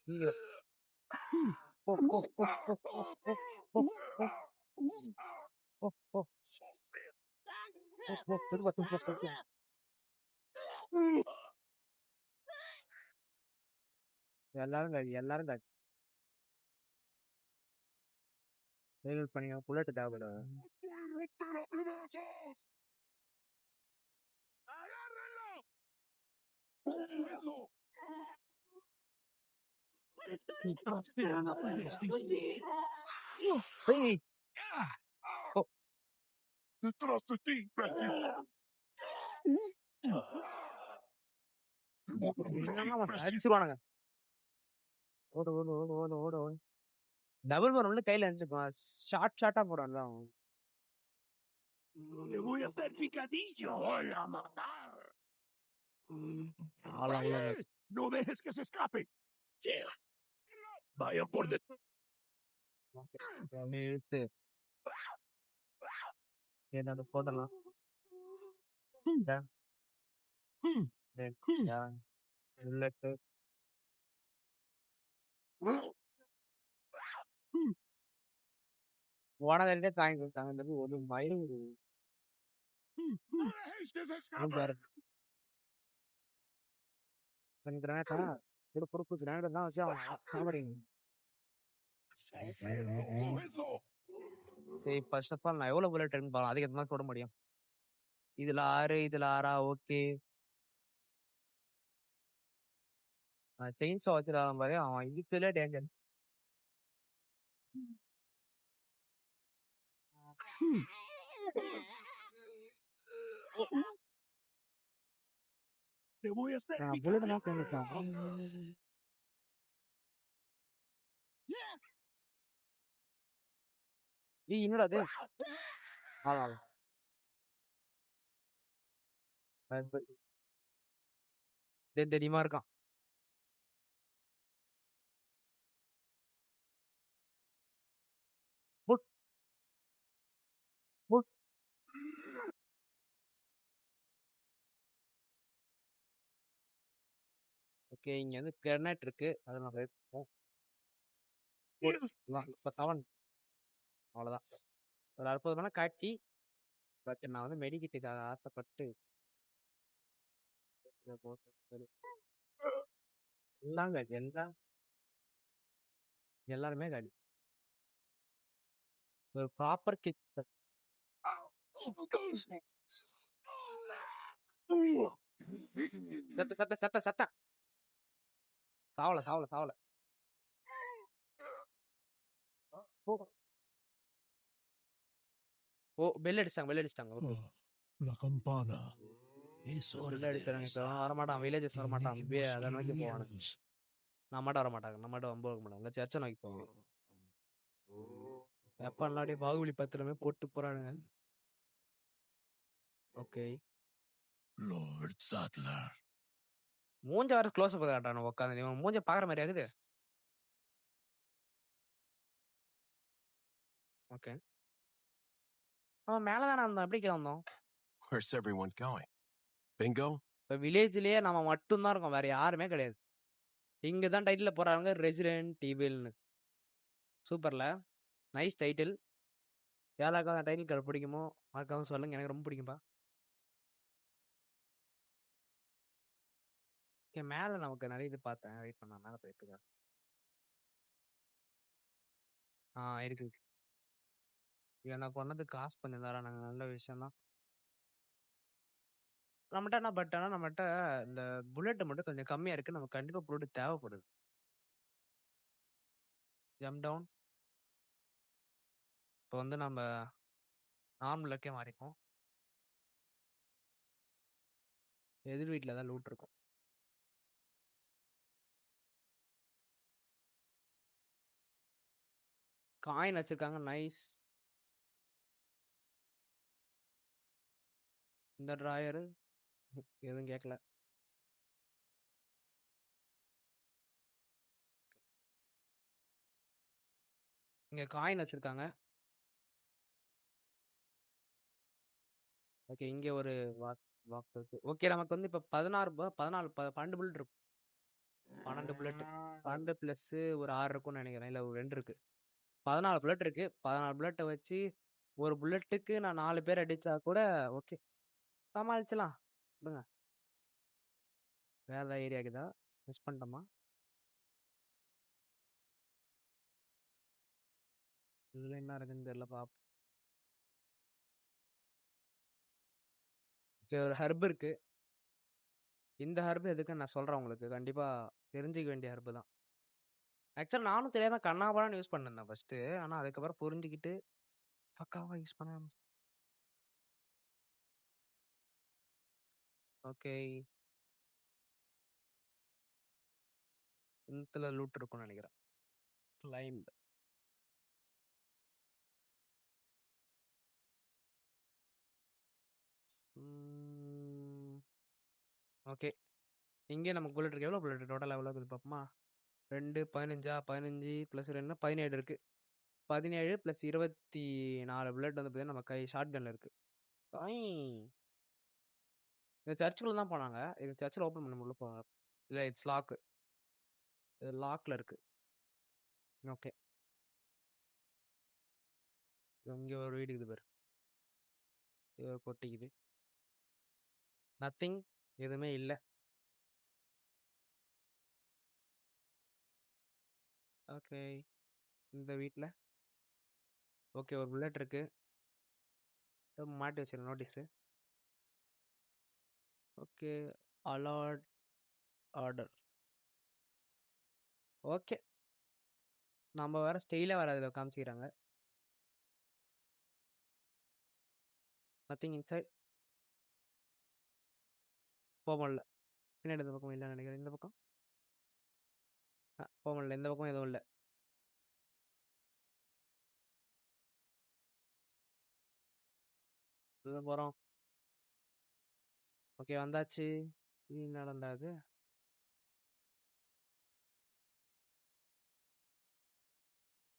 இங்க. போ, போ, போ, போ, போ, போ, போ, போ. போ, போ. போ, திரும்ப. எல்லாரும் காடி ரீலோட் பண்ணிங்க புல்லட் தேவைப்படும் ¡Agárrenlo! ¡Cógedlo! ஏய் Detrás de ti, அடிச்சிருவானுங்க ஓடு டபுள் பார் ஒண்ணு கையில இருந்துச்சுப்பான் ஷார்ட்டா போறான் Le voy a hacer picadillo. Voy a matar. No dejes que se escape. Vaya por detrás. என்னோட போதலாம் போனதே தாங்கி கொடுத்தாங்க ஒரு மயில் Haste is escaping. பாரு ஒரு பொறுப்பு தான் வச்சு அவன் சாப்பிடுங்க சரி ஃபர்ஸ்ட் ஆஃப் ஆல் நான் எவ்வளவு புல்லட் ட்ரெயின் போகலாம் அதுக்கு எத்தனை போட முடியும் இதுல 6 இதுல 6 ஓகே செயின்ஸா வச்சிருக்கான் பாரு அவன் இதுல danger Te voy a hacer bullet தான் கேட்கான் என்னடா அது தெரியுமா இருக்கான் ஓகே இங்க வந்து கிரனைட் இருக்கு அதை நம்ம எடுத்துப்போம் இப்போ 7 அவ்வளோதான் ஒரு அற்புதமான காட்சி பட் நான் வந்து மெடிக்கிட்டு ஆசைப்பட்டு எல்லாம் காலி எல்லாருமே காலி ஒரு ப்ராப்பர் கிச்சன் சத்த சாவல ஓ பெல் அடிச்சிட்டாங்க okay La campana es hora bell de அடிச்சாங்க இப்போ regresar. வரமாட்டான் வில்லேஜஸ் வரமாட்டான் Tenemos அதை que நோக்கி போவானு irnos. நான் மட்டும் வரமாட்டாங்க நம்ம மட்டும் வம்பு வைக்க மாட்டாங்க சர்ச்சை நோக்கி போவாங்க எப்ப எல்லாத்தையும் பாகுபலி பத்திரமே போட்டு போறானுங்க ஓகே Lord Sattler. மூஞ்ச வர க்ளோஸ் அப் காட்டுறானு உட்காந்து இவன் மூஞ்ச பாக்குற மாதிரி ஆகுது ஓகே அவன் மேலதானே இருந்தோம் எப்படி கீழே வந்தோம் Where's everyone going? Bingo? இப்போ வில்லேஜ்லயே நம்ம மட்டும்தான் இருக்கோம் வேற யாருமே கிடையாது இங்க தான் டைட்டில் போறாங்க ரெசிடென்ட் ஈவில்னு சூப்பர்ல நைஸ் டைட்டில் யாராக்கா அந்த டைட்டில் கார்டு பிடிக்குமோ மறக்காம சொல்லுங்க எனக்கு ரொம்ப பிடிக்கும்பா ஓகே மேல நமக்கு நிறைய இது பார்த்தேன் வெயிட் பண்ண மேல போயிட்டு இருக்கு எனக்கு ஒன்னது காசு பண்ணியிருந்தாரா நாங்கள் நல்ல விஷயம் தான் நம்மகிட்ட என்ன பட் ஆனால் நம்மகிட்ட இந்த புல்லட் மட்டும் கொஞ்சம் கம்மியா இருக்கு நமக்கு கண்டிப்பா புல்லட் தேவைப்படுது ஜம்ப் டவுன் இப்போ வந்து நம்ம நார்மலுக்கே மாறிப்போம் எதிர் வீட்டில் தான் லூட் இருக்கும் காயின் வச்சிருக்காங்க நைஸ் இந்த டிராயரு எதுவும் கேட்கல இங்க காயின் வச்சிருக்காங்க ஓகே இங்க ஒரு வாக் இருக்கு ஓகே நமக்கு வந்து இப்போ 12 புல்லட் இருக்கும் 12 புல்லட் 12 பிளஸ் ஒரு 6 இருக்கும்னு நினைக்கிறேன் இல்லை ஒரு 2 இருக்கு 14 புல்லட் இருக்கு 14 புல்லட்டை வச்சு ஒரு புல்லட்டுக்கு நான் 4 பேர் அடிச்சா கூட ஓகே சமாளிச்சலாம் விடுங்க வேற ஏதாவது ஏரியாக்குதா மிஸ் பண்ணிட்டோமா இதுல என்ன இருக்குன்னு தெரியல பாப்போம் ஒரு ஹர்ப் இருக்கு இந்த ஹர்ப் எதுக்கு நான் சொல்றேன் உங்களுக்கு கண்டிப்பா தெரிஞ்சுக்க வேண்டிய ஹர்ப் தான் ஆக்சுவலா நானும் தெரியாம கண்ணாபுரான்னு யூஸ் பண்ணிருந்தேன் ஃபர்ஸ்ட் ஆனா அதுக்கப்புறம் புரிஞ்சுக்கிட்டு பக்காவா யூஸ் பண்ண ஓகே இதுல லூட் இருக்கும்னு நினைக்கிறேன் கிளைம்ப் ஓகே இங்கே நமக்கு புல்லட் இருக்கு எவ்வளோ புல்லட் டோட்டல் எவ்வளோ இருக்குது பார்ப்போமா 2 15 15 ப்ளஸ் 2 17 இருக்கு 17 ப்ளஸ் 24 புல்லட் வந்து பார்த்தீங்கன்னா நம்ம கை ஷார்ட் கன்ல இருக்கு இந்த சர்ச்சுக்குள்ள தான் போனாங்க இது சர்ச்சில் ஓப்பன் பண்ண உள்ள போவாங்க இல்லை இட்ஸ் லாக்கு இது லாக்ல இருக்கு ஓகே இங்க ஒரு வீடு இருக்குது பாரு. இது ஒரு கொட்டிக்குது. நத்திங். எதுவுமே இல்ல. ஓகே. இந்த வீட்ல ஓகே ஒரு புல்லட் இருக்கு. மாட்டி வச்சிருக்க notice. Okay. Alert order. Okay. நம்ம வேற ஸ்டைலா வேற அதில் காமிச்சிக்கிறாங்க. Nothing inside. போக முடியல. பின்னாடி இந்த பக்கம் இல்லைன்னு நினைக்கிறேன். இந்த பக்கம் போக முடியல. இந்த பக்கம் எதுவும் இல்லை. இதுதான் போகிறோம். ஓகே வந்தாச்சு. இது நடந்தாது.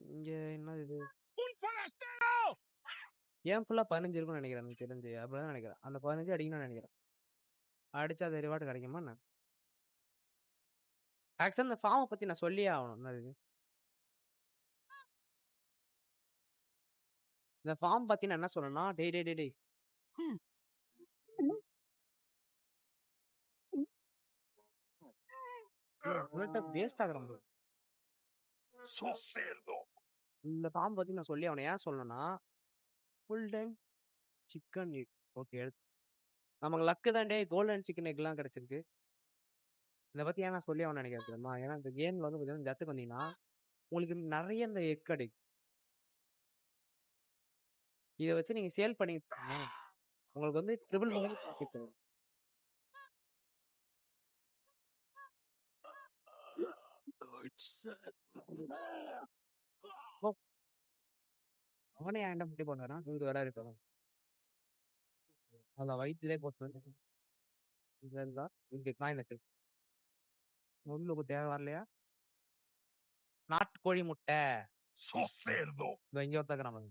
இங்க என்ன இது? ¡Un forastero! ஏன் ஃபுல்லாக 15 இருக்கும்னு நினைக்கிறேன். எனக்கு தெரிஞ்சு அப்படிதான் நினைக்கிறேன். அந்த 15 அடிக்கணும்னு நினைக்கிறேன். அடிச்சா அது ரிவார்டு கிடைக்குமா என்ன? ஆக்சுவலாக இந்த ஃபார்மை பற்றி நான் சொல்லியே ஆகணும். என்ன இது? இந்த ஃபார்ம் பற்றி நான் என்ன சொல்லணும்னா டேய் டேய் டேய் டேய் வேஸ்ட் ஆகுறோம் bro. ¡Sos cerdo! இந்த ஃபார்ம் பற்றி நான் சொல்லி அவனை ஏன் சொல்லணும்னா full time chicken egg. Okay நமக்கு லக்கு தான் டே கோல்டன் சிக்கன் எக்லாம் கிடைச்சிருக்கு. இதை பற்றி ஏன் நான் சொல்லி அவன் நினைக்கிறேன் தெரியுமா? ஏன்னா இந்த கேமில் வந்து பார்த்தீங்கன்னா இந்த இடத்துக்கு வந்தீங்கன்னா உங்களுக்கு நிறைய இந்த எக் கிடைக்கும். இதை வச்சு நீங்கள் சேல் பண்ணிட்டு உங்களுக்கு வந்து ட்ரிபிள் மடங்கு ப்ராஃபிட் வரும். அவனே ஏன்டா முட்டி போனாரா? இங்க வர இருக்கலாம். அந்த வயிற்றுலே போட்டு இருந்தா இங்க காயினட்டு உங்களுக்கு தேவை வரலையா? நாட்டுக்கோழி முட்டை. ¡Sos cerdo! இந்த இங்க ஒருத்தக்கிறான்.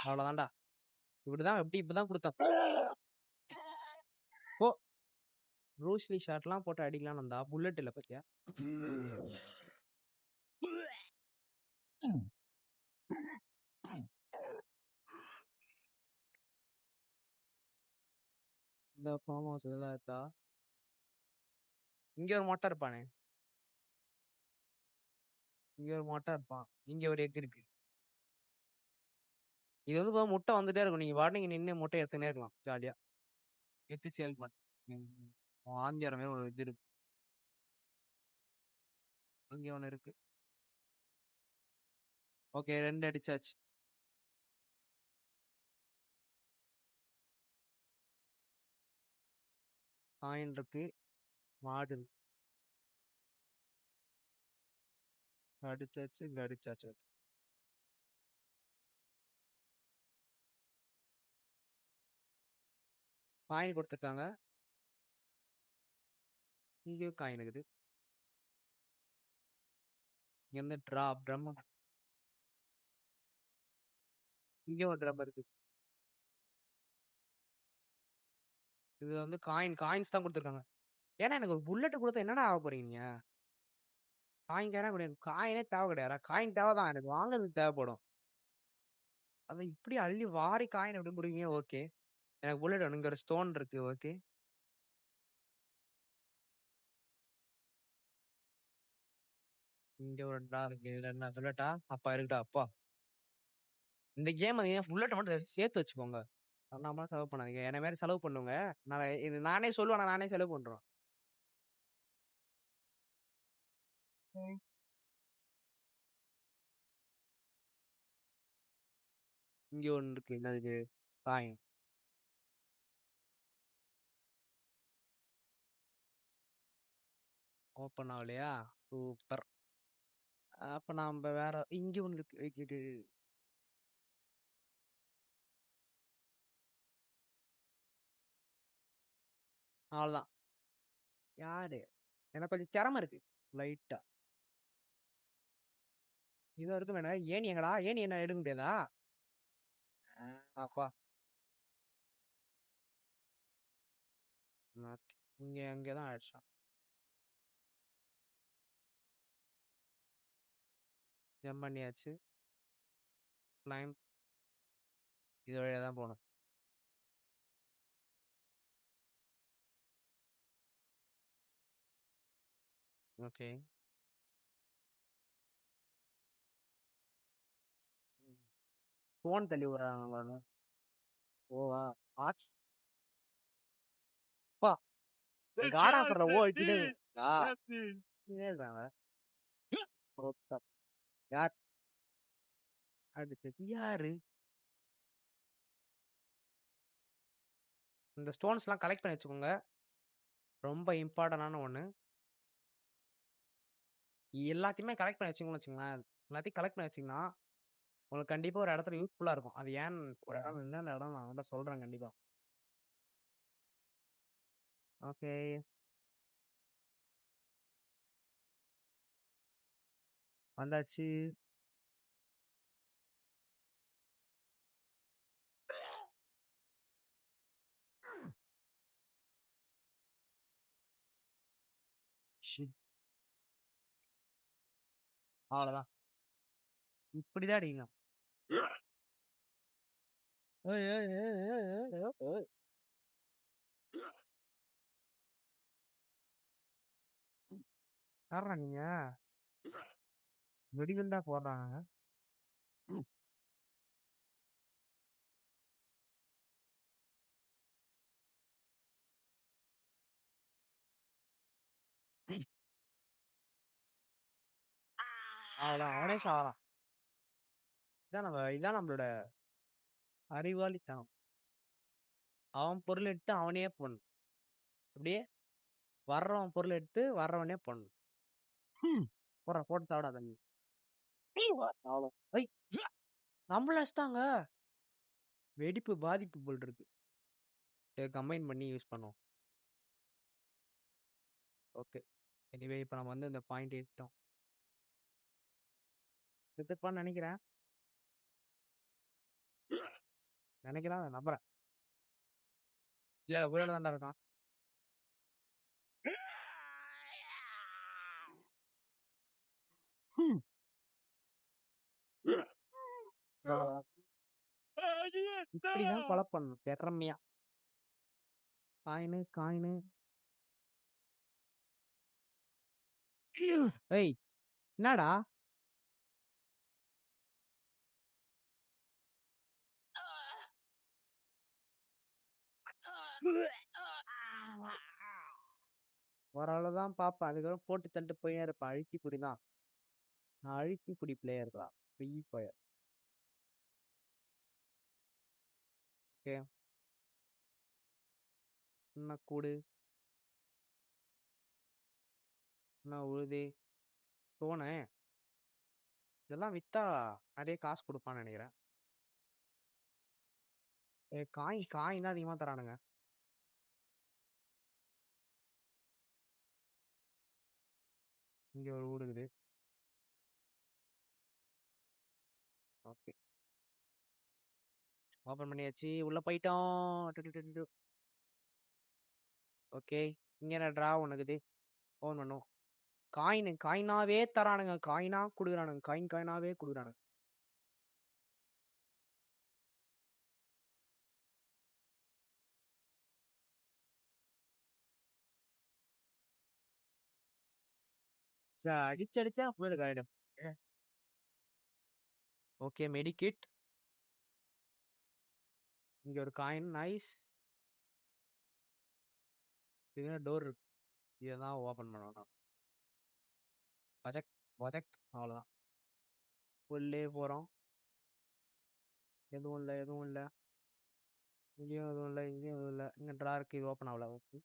அவ்வளவுதான்டா. இப்படிதான் இப்படிதான் கொடுத்தான். ஓ ப்ரூஸ்லி ஷாட்லாம் போட்டு அடிக்கலாம்னு வந்தா புல்லட் இல்லை பத்தியா? இந்த ஃபார்ம் ஹவுஸ் இதெல்லாம் இருக்கா? இங்க ஒரு மொட்டை இருப்பானே. இங்க ஒரு மொட்டை இருப்பான். இங்க ஒரு எக் இருக்கு. இது வந்து முட்டை வந்துட்டே இருக்கும். நீங்க பாட்டு நீங்க நின்று முட்டை எடுத்துனே இருக்கலாம் ஜாலியா. எடுத்து சேல் பண்ண ஆந்தியாரமே ஒரு இது இருக்கு. இங்க ஒண்ணு இருக்கு. ஓகே 2 அடிச்சாச்சு. காயின் இருக்கு. மாடு இருக்கு. அடிச்சாச்சு. இங்க அடிச்சாச்சு. காயின் கொடுத்துருக்காங்க. இங்கேயும் காயின் இருக்குது. இங்க வந்து ட்ரம் இங்கேயும் ஒரு ட்ரம் இருக்கு. இது வந்து காயின்ஸ் தான் கொடுத்துருக்காங்க. ஏன்னா எனக்கு ஒரு புல்லட் கொடுத்தா என்னடா ஆக போறீங்க நீங்க? காயின் கேரா கிடையாது. காயினே தேவை கிடையாது. காயின் தேவை தான். எனக்கு வாங்குறதுக்கு தேவைப்படும். அதை இப்படி அள்ளி வாரி காயின் எப்படி கொடுங்க? ஓகே எனக்கு புல்லட் வேணும். இங்க ஒரு ஸ்டோன் இருக்கு. ஓகே இங்க ஒரு ட்ரா இருக்கு. இதுல என்ன சொல்லட்டா? அப்பா இருக்குடா அப்பா. இந்த கேம் அது புல்லட் மட்டும் சேர்த்து வச்சுக்கோங்க. நம்ம செலவு பண்ணாதீங்க. என்ன மாதிரி செலவு பண்ணுங்க. நான் இது நானே சொல்லுவேன். நானே செலவு பண்றோம். இங்க ஒன்று இருக்கு. என்னது? காயின் ஓப்பன் ஆகலையா? சூப்பர். அப்ப நாம வேற இங்க ஒன்று இருக்கு. அவ்வளவுதான். யாரு? எனக்கு கொஞ்சம் திறமை இருக்கு லைட்டா. இது வரைக்கும் வேணா ஏணி எங்கடா? ஏணி என்ன எடுக்க முடியாதா? அப்பா இங்க அங்கதான் ஆயிடுச்சான். ஜம்ப் பண்ணியாச்சு. கிளைம். இது வழியா தான் போணும். ஓகே. ஃபோன் தள்ளி விடுறாங்க பாருங்க. ஓவா! ஆக்ஸ். அப்பா! காட் ஆஃபர்ல ஓட்டிட்டு இருக்காங்க. யார்? அடுத்தது யாரு? இந்த ஸ்டோன்ஸ்லாம் கலெக்ட் பண்ணி வச்சுக்கோங்க. ரொம்ப இம்பார்ட்டன்டான ஒண்ணு. எல்லாத்தையுமே கலெக்ட் பண்ணி வச்சீங்கன்னு வச்சுக்கோங்களேன். எல்லாத்தையும் கலெக்ட் பண்ணி வச்சீங்கன்னா, உங்களுக்கு கண்டிப்பா ஒரு இடத்துல யூஸ்ஃபுல்லா இருக்கும். அது ஒரு இடம் என்னென்ன இடம் நான் வந்து சொல்றேன் கண்டிப்பா. ஓகே. வந்தாச்சு. ஷிட். அவ்வளோதான். இப்படிதான் அடிக்கணும். ஏய், ஏய், ஏய், ஏய், ஏய், ஏய், ஏய். யார்றா நீங்க? வெடிகுண்டா போடுறாங்க. அவ்வளோதான். அவனே சாவறான். இதான் நம்மளோட அறிவாளித்தனம். அவன் பொருள் எடுத்து அவனே பண்ணணும். அப்படியே வர்றவன் பொருள் எடுத்து வர்றவனே பண்ணணும். போட்டு சாப்பிடாத நீ. அவ்வளோ. ஐ! நம்மள அடிச்சிட்டாங்க. வெடிப்பு பாதிப்பு போல் இருக்கு. கம்பைன் பண்ணி யூஸ் பண்ணுவோம். ஓகே. எனிவே இப்போ நம்ம வந்து இந்த பாயிண்ட் எடுத்தோம். எடுத்துப்பான்னு நினைக்கிறேன். நம்புறேன். உயிரோட தான்டா இருக்கான். இப்படிதான் கொலை பண்ணணும் திறமையா. காயினு. ஏய், என்னடா? ஒரு ஆளு தான் பார்ப்பேன். அதுக்கப்புறம் போட்டு தந்துட்டு போயே இருப்பேன். அழுத்தி புடி தான். நான் அழுத்தி புடி பிளேயர் தான். Free fire. ஓகே. என்ன கூடு? என்ன உழுது? தோணு. இதெல்லாம் வித்தா நிறைய காசு கொடுப்பான்னு நினைக்கிறேன். காயின் தான் அதிகமா தரானுங்க. இங்க ஒரு வீடு இருக்குது. ஓகே. ஓபன் பண்ணியாச்சு. உள்ள போயிட்டோம். ஓகே. இங்க என்ன ட்ரா ஒண்ணுக்குது. ஓன் பண்ணும். காயினாவே தரானுங்க. காயினா குடுக்குறானுங்க. காயினாவே குடுக்குறானுங்க. அடிச்சா போயிடுது ஆயிடும். ஓகே. மெடிக்கிட். இங்க ஒரு காயின். நைஸ். இது டோர் இருக்கு. இதான் ஓபன் பண்ணணும். ப்ரொஜெக்ட் அவ்வளவுதான். உள்ளே போறோம். எதுவும் இல்ல. இங்கேயும் எதுவும் இல்ல. இங்க ட்ரா இருக்கு. இது ஓபன் ஆகல. ஓகே.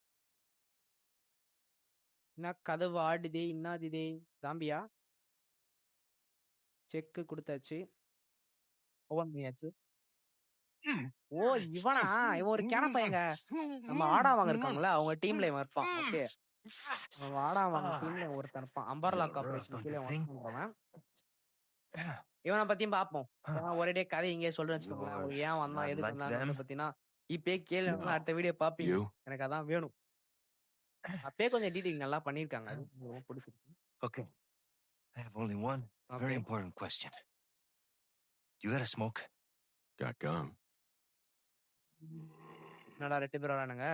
என்ன கதவு ஆடுதே? இன்னாதிதே? ஜாம்பியா? செக் கொடுத்தாச்சு. ஓபன் பண்ணியாச்சு. ஓ, இவனா? இவன் ஒரு கேன பையங்க. நம்ம ஆடாவாங்க இருக்காங்களா, அவங்க டீம்ல இவன் இருப்பான். ஓகே. நம்ம ஆடாவாங்க டீம்ல ஒருத்தன் இருப்பான். அம்பர்லா கார்பரேஷன் கீழே ஒர்க் பண்றவன். இவனை பத்தியும் பார்ப்போம். ஒரே கதை இங்கே சொல்றேன்னு வச்சுக்கோங்களேன். உங்களுக்கு ஏன் வந்தான், எதுக்கு வந்தாங்க பத்தினா இப்பயே கேள்வி அடுத்த வீடியோ பாப்பீங்க. எனக்கு அதான் வேணும். அப்பயே கொஞ்சம் எடிட்டிங் நல்லா பண்ணிருக்காங்க. அது ரொம்ப பிடிச்சிருக்கு. Okay. I have only one very okay. important question. You got a smoke? Got gum. என்னடா 2 பேர் வரானுங்க?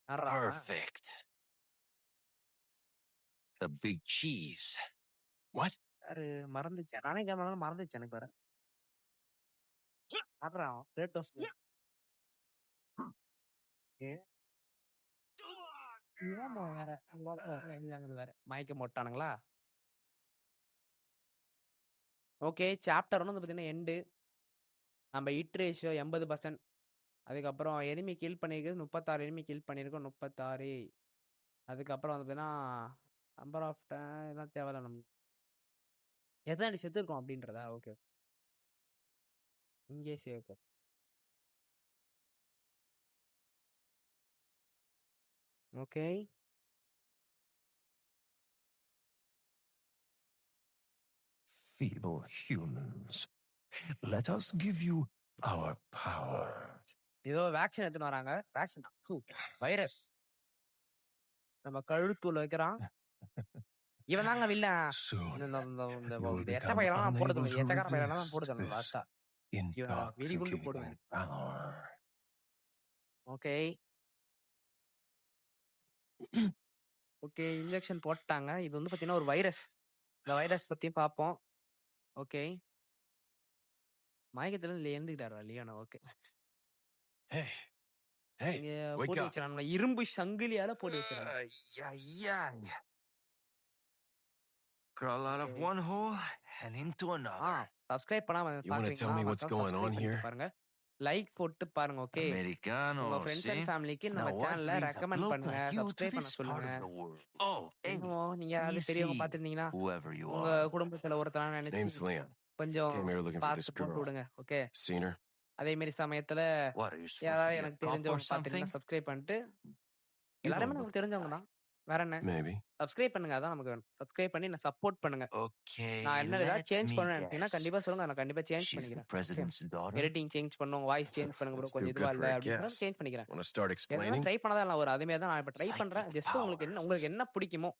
யார்றா அவன்? Perfect. The big cheese. What? யாரு? மறந்துச்சேன். நானே மறந்துச்சேன் எனக்கு வேற. யார்றா அவன்? Kratos. ஓகே. ஆமா வேற. வேற. மயக்கம் போட்டானுங்களா? ஓகே. சாப்டர் 1 வந்து பார்த்தீங்கன்னா எண்டு. நம்ம ஹிட் ரேஷியோ 80%. அதுக்கப்புறம் எனிமி கில் பண்ணியிருக்கிறது 36 எனிமி கில் பண்ணியிருக்கோம் 36. அதுக்கப்புறம் வந்து பார்த்தீங்கன்னா நம்பர் ஆஃப் இதெல்லாம் தேவையில்ல நமக்கு. எத்தனை அடி செத்துருக்கோம் அப்படின்றதா? ஓகே. இங்கே save. Okay. Feeble humans. Let us give you our power. ஏதோ வேக்சின் எடுத்துன்னு வராங்க. வேக்சின் வைரஸ் நம்ம கழுத்துல வைக்கிறான். இவன் தாங்க வில்லன். Soon, இந்த you will எச்ச become பையெல்லாம் unable போடுறது to எச்சக்கார பையெல்லாம் resist போடுது this லாஸ்டா. இவன் வெடிகுண்டு போடுவேன். intoxicating power. Okay. Okay injection போட்டாங்க. இது வந்து பார்த்தீங்கன்னா ஒரு வைரஸ். இந்த வைரஸ் பத்தியும் பார்ப்போம். ஓகே. மயக்கத்துல எழுந்துக்கிட்டாரா லியோனா? ஓகே. Hey, hey, இங்க wake போட்டு up. வச்சிருக்காங்க. இரும்பு சங்கிலியால போட்டு வச்சிருக்காங்க. Yeah. Crawl out of Okay. one hole and into another. Subscribe பண்ணாம You wanna tell me what's going on here? பாருங்க. லைக் போட்டு பாருங்க. ஓகே. Americano, உங்க ஃப்ரெண்ட்ஸ் see? அண்ட் ஃபேமிலிக்கு Now நம்ம what சேனலை brings a ரெக்கமெண்ட் bloke பண்ணுங்க. like you to subscribe பண்ண this part சொல்லுங்க. of the world? Oh, Amy, என்னமோ நீங்க அது he's பெரியவங்க he, பார்த்துருந்தீங்கன்னா whoever you உங்க are. குடும்பத்துல ஒருத்தரா Name's நினைச்சு Leon. கொஞ்சம் Came here looking for this பார்த்து போட்டு girl. விடுங்க. ஓகே. Seen her? அதே மாதிரி சமயத்துல What, are you supposed to யாராவது be a எனக்கு cop or தெரிஞ்சவங்க something? பார்த்தீங்கன்னா சப்ஸ்கிரைப் பண்ணிட்டு You எல்லாருமே don't look நமக்கு that தெரிஞ்சவங்க guy. தான். வேற என்ன? Maybe. சப்ஸ்கிரைப் பண்ணுங்க. அதான் நமக்கு வேணும். சப்ஸ்கிரைப் பண்ணி என்ன சப்போர்ட் பண்ணுங்க. Okay, நான் என்ன ஏதாவது let சேஞ்ச் me பண்ணணும்னு நினைச்சீங்கன்னா guess. கண்டிப்பா சொல்லுங்க. நான் கண்டிப்பா சேஞ்ச் She's the பண்ணிக்கிறேன். president's daughter? எடிட்டிங் சேஞ்ச் பண்ணுவோம். வாய்ஸ் சேஞ்ச் பண்ணுங்க ப்ரோ. That's கொஞ்சம் too இதுவா good இல்ல for a அப்படின்னு guess. சேஞ்ச் பண்ணிக்கிறேன். Want to start எதனா explaining? ட்ரை பண்ணாதான் இல்லை ஒரு அதே மாதிரி தான் நான் இப்போ ட்ரை பண்றேன். Psychic ஜஸ்ட் உங்களுக்கு என்ன பிடிக்குமோ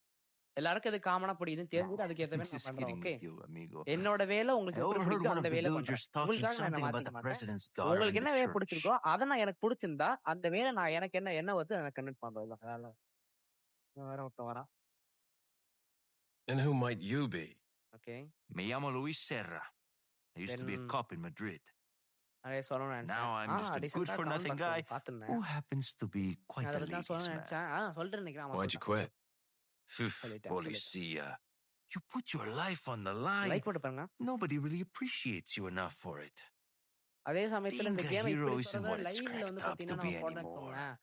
எல்லாருக்கும் எது காமனா பிடிக்குதுன்னு தெரிஞ்சுட்டு அதுக்கு ஏற்ற I'm மாதிரி நான் just பண்றேன். kidding okay. with you, amigo. என்னோட வேலை I உங்களுக்கு எப்படி overheard பிடிக்குதோ one of அந்த the வேலை பண்றேன். villagers talking உங்களுக்காக நான் என்ன something about மாத்திக்க the மாட்டேன். president's daughter in உங்களுக்கு என்ன the வேலை church. பிடிச்சிருக்கோ அதை நான் எனக்கு பிடிச்சிருந்தா அந்த வேலை நான் எனக்கு என்ன வருது அதை கன்வெர்ட் பண்றது தான். அதனால வேற ஒருத்தன் வரான். And who might you be? Okay. Me llamo Luis Serra. I used to be a Then- cop in Madrid. நிறைய சொல்லணும்னு Now I'm just a நினைச்சேன். good-for-nothing guy பார்த்துருந்தேன். who happens to be quite அதை a பத்தி தான் ladies' சொல்லணும்னு man. நினைச்சேன். சொல்லிட்டு நினைக்கிறேன். Why'd you quit? சொல்லிட்டேன். Policia, you put your life on the line. Like போட்டு பாருங்க. Nobody really appreciates you enough for it. அதே சமயத்துல இந்த Being a கேம் hero இப்படி isn't சொல்றத what it's லைவ்ல cracked வந்து up to பாத்தீங்கன்னா be நம்ம போட்டோம்னு anymore. வச்சுக்கோங்களேன்,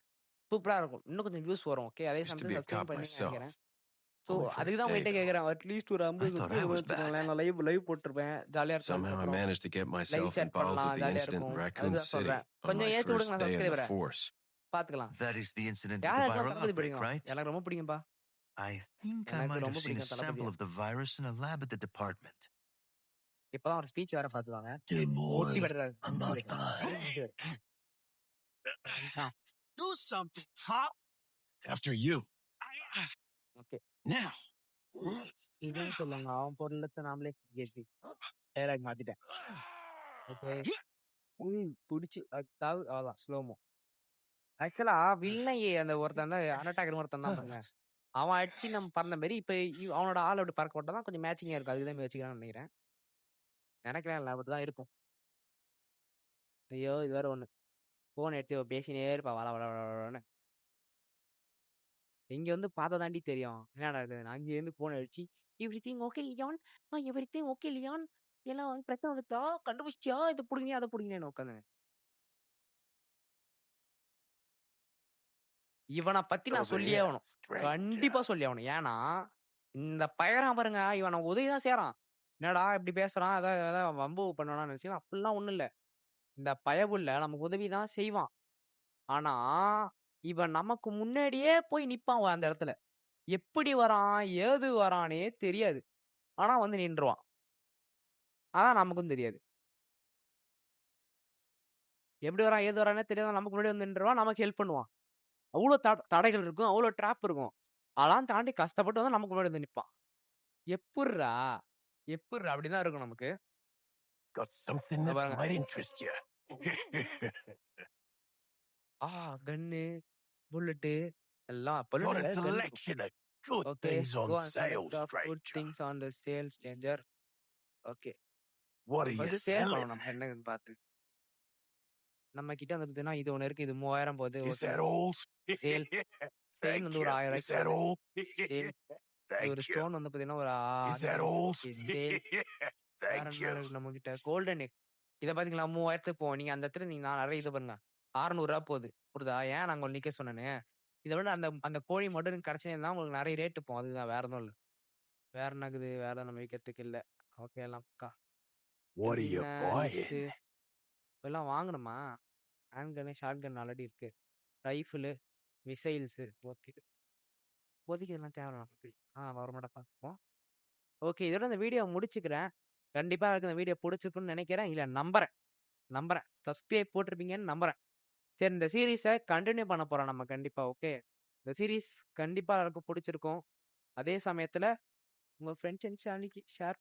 சூப்பரா இருக்கும். இன்னும் கொஞ்சம் வியூஸ் வரும். ஓகே. அதே Used to சமயத்துல be a சப்ஸ்கிரைப் cop பண்ணி myself. நினைக்கிறேன். ஸோ Only for அதுக்கு a தான் day, உங்ககிட்ட though. கேட்கறேன். அட்லீஸ்ட் ஒரு 50 I thought I was வச்சுக்கோங்களேன். bad. நான் லைவ் போட்டிருப்பேன். ஜாலியா இருக்கும். Somehow I அப்புறம் managed to get live myself chat involved பண்ணலாம். with the ஜாலியா incident in இருக்கும். Raccoon அதுதான் City சொல்றேன். on கொஞ்சம் my ஏற்றி first விடுங்க நான் day in the சப்ஸ்கிரைபரை force. பாத்துக்கலாம். That is the incident with the யாருக்கெல்லாம் viral தளபதி outbreak, பிடிக்கும்? right? எனக்கு ரொம்ப பிடிக்கும்பா. I think I எனக்கு might ரொம்ப have seen a பிடிக்கும் sample தளபதியை. of the virus in a lab at the department. இப்பதான் ஒரு ஸ்பீச் வேற பாத்துவாங்க. Hey ஓட்டி boy, விடுறாரு. I'm not dying. Do something, cop. After you. Okay. Now. இதுன்னு சொல்லுங்க. அவன் பொருளத்தை நாமளே கேசி டயலாக் மாத்திட்டேன். ஓகே. பிடிச்சி அவ்வளோதான் ஸ்லோமோ. ஆக்சுவலா வில்லன் அந்த ஒருத்தன் தான் அனட்டாக்கர் ஒருத்தன் தான் பாருங்க. அவன் அடிச்சு நம்ம பறந்த மாதிரி இப்ப அவனோட ஆள் அப்படி பறக்க விட்டா தான் கொஞ்சம் மேட்சிங்கா இருக்கும். அதுக்குதான் வச்சுக்கிறான்னு நினைக்கிறேன். நினைக்கிறேன் இல்லை அப்படிதான் இருக்கும். ஐயோ இது வேற ஒண்ணு. போன் எடுத்து பேசினே இருப்பா வள வள வளன்னு. இங்க வந்து பார்த்தா தாண்டி தெரியும் என்னடா இது. நான் அங்கே இருந்து போன் அடிச்சு everything okay Leon, everything okay Leon, எல்லாம் வந்து பிரச்சனை வந்துட்டா கண்டுபிடிச்சியா இதை பிடிங்க அதை பிடிங்கன்னு உட்காந்து இவனை பத்தி நான் சொல்லியே ஆகணும். கண்டிப்பா சொல்லி ஆகணும். ஏன்னா இந்த பயரம் பாருங்க, இவனை உதவிதான் செய்யறான். என்னடா இப்படி பேசுறான், ஏதாவது வம்பு பண்ணணும்னு நினைச்சீங்கன்னா அப்படிலாம் ஒண்ணும் இல்ல. இந்த பயபுள்ள நமக்கு உதவிதான் செய்வான். ஆனா இவன் நமக்கு முன்னாடியே போய் நிப்பான் அந்த இடத்துல. எப்படி வரான் ஏது வரானே தெரியாது. ஆனா வந்து நின்றுவான். அதான் நமக்கும் தெரியாது. எப்படி வரான் ஏது வரானே தெரியாது. நமக்கு முன்னாடி வந்து நின்றுவான். நமக்கு ஹெல்ப் பண்ணுவான். அவ்வளோ தடைகள் இருக்கும், அவ்வளோ ட்ராப் இருக்கும். அதெல்லாம் தாண்டி கஷ்டப்பட்டு வந்து நமக்கு முன்னாடி வந்து நிற்பான். எப்புட்றா? எப்புட்றா? அப்படிதான் இருக்கும் நமக்கு. Got something இத that பாருங்க. might interest you. Gun, bullet எல்லாம் Got புல்லட் a இல்ல, gun. selection of good okay. things on go and sale, select the good stranger. Things on the sale stranger. Okay. What are you first sale selling? பண்ணணும் நம்ம என்னன்னு பார்த்து. நம்ம கிட்ட வந்து பார்த்தீங்கன்னா, இது ஒண்ணு இருக்கு. இது 3000 போகுது. Is okay. that all? Sale. Sale Thank வந்து ஒரு you. 1000 Is ரூபாய்க்கு that போகுது. all? சேல். இது ஒரு Thank you. ஸ்டோன் வந்து பார்த்தீங்கன்னா, ஒரு Is that 5 all? Okay. Sale. வேற Thank என்ன you. இருக்கு நம்மகிட்ட? Golden egg. இத பார்த்தீங்களா 3000க்கு போகும். நீங்க அந்த இடத்துல நீங்க நிறைய இது பண்ணுங்க. 600 ரூபா போகுது. புரியுதா? ஏன் நான் உங்களுக்கு நிக்க சொன்னேன்னு. இத விட அந்த அந்த கோழி மட்டும் கிடைச்சதுன்னா உங்களுக்கு நிறைய ரேட் போகும். அதுதான் வேற ஒண்ணும் இல்ல. வேற என்ன இருக்குது? வேற நம்ம விக்கிறதுக்கு இல்ல. ஓகே எல்லாம் பக்கா. What are you next buying? எல்லாம் வாங்கணுமா? ஹேண்ட் கன்னு, ஷார்ட் கன் ஆல்ரெடி இருக்கு. ரைஃபிளு, மிசைல்ஸ் ஓகே. இப்போதைக்கு இதெல்லாம் தேவை நமக்கு. அப்புறமேட்டா பார்ப்போம். ஓகே. இதோட இந்த வீடியோ முடிச்சுக்கிறேன். கண்டிப்பா எனக்கு இந்த வீடியோ புடிச்சிருக்கும்னு நினைக்கிறேன். இல்ல நம்புறேன். சப்ஸ்கிரைப் போட்டிருப்பீங்கன்னு நம்புறேன். சரி இந்த சீரிஸ கன்டின்யூ பண்ண போறோம் நம்ம கண்டிப்பா. ஓகே. இந்த சீரிஸ் கண்டிப்பா எல்லாருக்கும் புடிச்சிருக்கும். அதே சமயத்துல உங்க ஃப்ரெண்ட்ஸ் அண்ட் ஃபேமிலிக்கு ஷேர்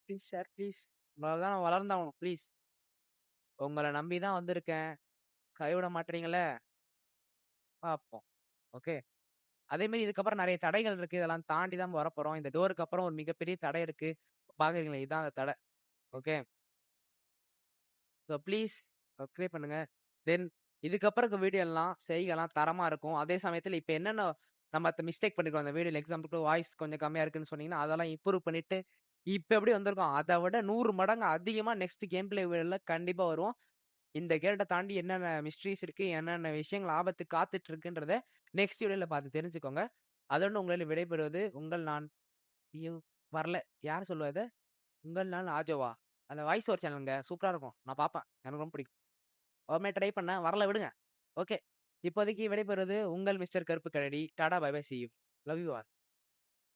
ப்ளீஸ். உங்களால தான் நான் வளர்ந்தாகணும் ப்ளீஸ். உங்கள நம்பி தான் வந்திருக்கேன். கைவிட மாட்றீங்களே! பார்ப்போம். ஓகே. அதே மாரி இதுக்கப்புறம் நெறைய தடைகள் இருக்கு. இதெல்லாம் தாண்டி தான் வரப்போறோம். இந்த டோருக்கு அப்புறம் ஒரு மிகப்பெரிய தடை இருக்கு. பார்க்குறீங்களா? இதான் அந்த தடை. ஓகே. ஸோ ப்ளீஸ் சப்ஸ்கிரைப் பண்ணுங்க. தென் இதுக்கப்புறம் இருக்க வீடியோ எல்லாம் செய்கைலாம் தரமா இருக்கும். அதே சமயத்துல இப்ப என்னென்ன நம்ம மிஸ்டேக் பண்ணிருக்கோம் அந்த வீடியோல எக்ஸாம்பிளுக்கு வாய்ஸ் கொஞ்சம் கம்மியா இருக்குன்னு சொன்னீங்கன்னா, அதெல்லாம் இம்ப்ரூவ் பண்ணிட்டு, இப்ப எப்படி வந்திருக்கோம், அத விட 100 மடங்கு அதிகமா நெக்ஸ்ட் கேம் பிளே வீடியோல கண்டிப்பா வருவோம். இந்த கேட்ட தாண்டி என்னென்ன மிஸ்ட்ரீஸ் இருக்கு, என்னென்ன விஷயங்கள் ஆபத்து காத்துட்டு இருக்குன்றத நெக்ஸ்ட் வீடியோல பார்த்து தெரிஞ்சுக்கோங்க. அதோட உங்களிடம் விடைபெறுவது உங்கள் நான். ஐயோ! வரல. யார் சொல்லுவா இத? உங்கள் நான் ஆஜோவா? அந்த வாய்ஸ் ஓவர் சேனலுங்க. சூப்பரா இருக்கும். நான் பார்ப்பேன். எனக்கு ரொம்ப பிடிக்கும். ஒருமே ட்ரை பண்ணேன். வரல விடுங்க. ஓகே. இப்போதைக்கு விடைபெறுவது உங்கள் Mr Karuppu Karadi. Tata bye bye. See you. Love you all.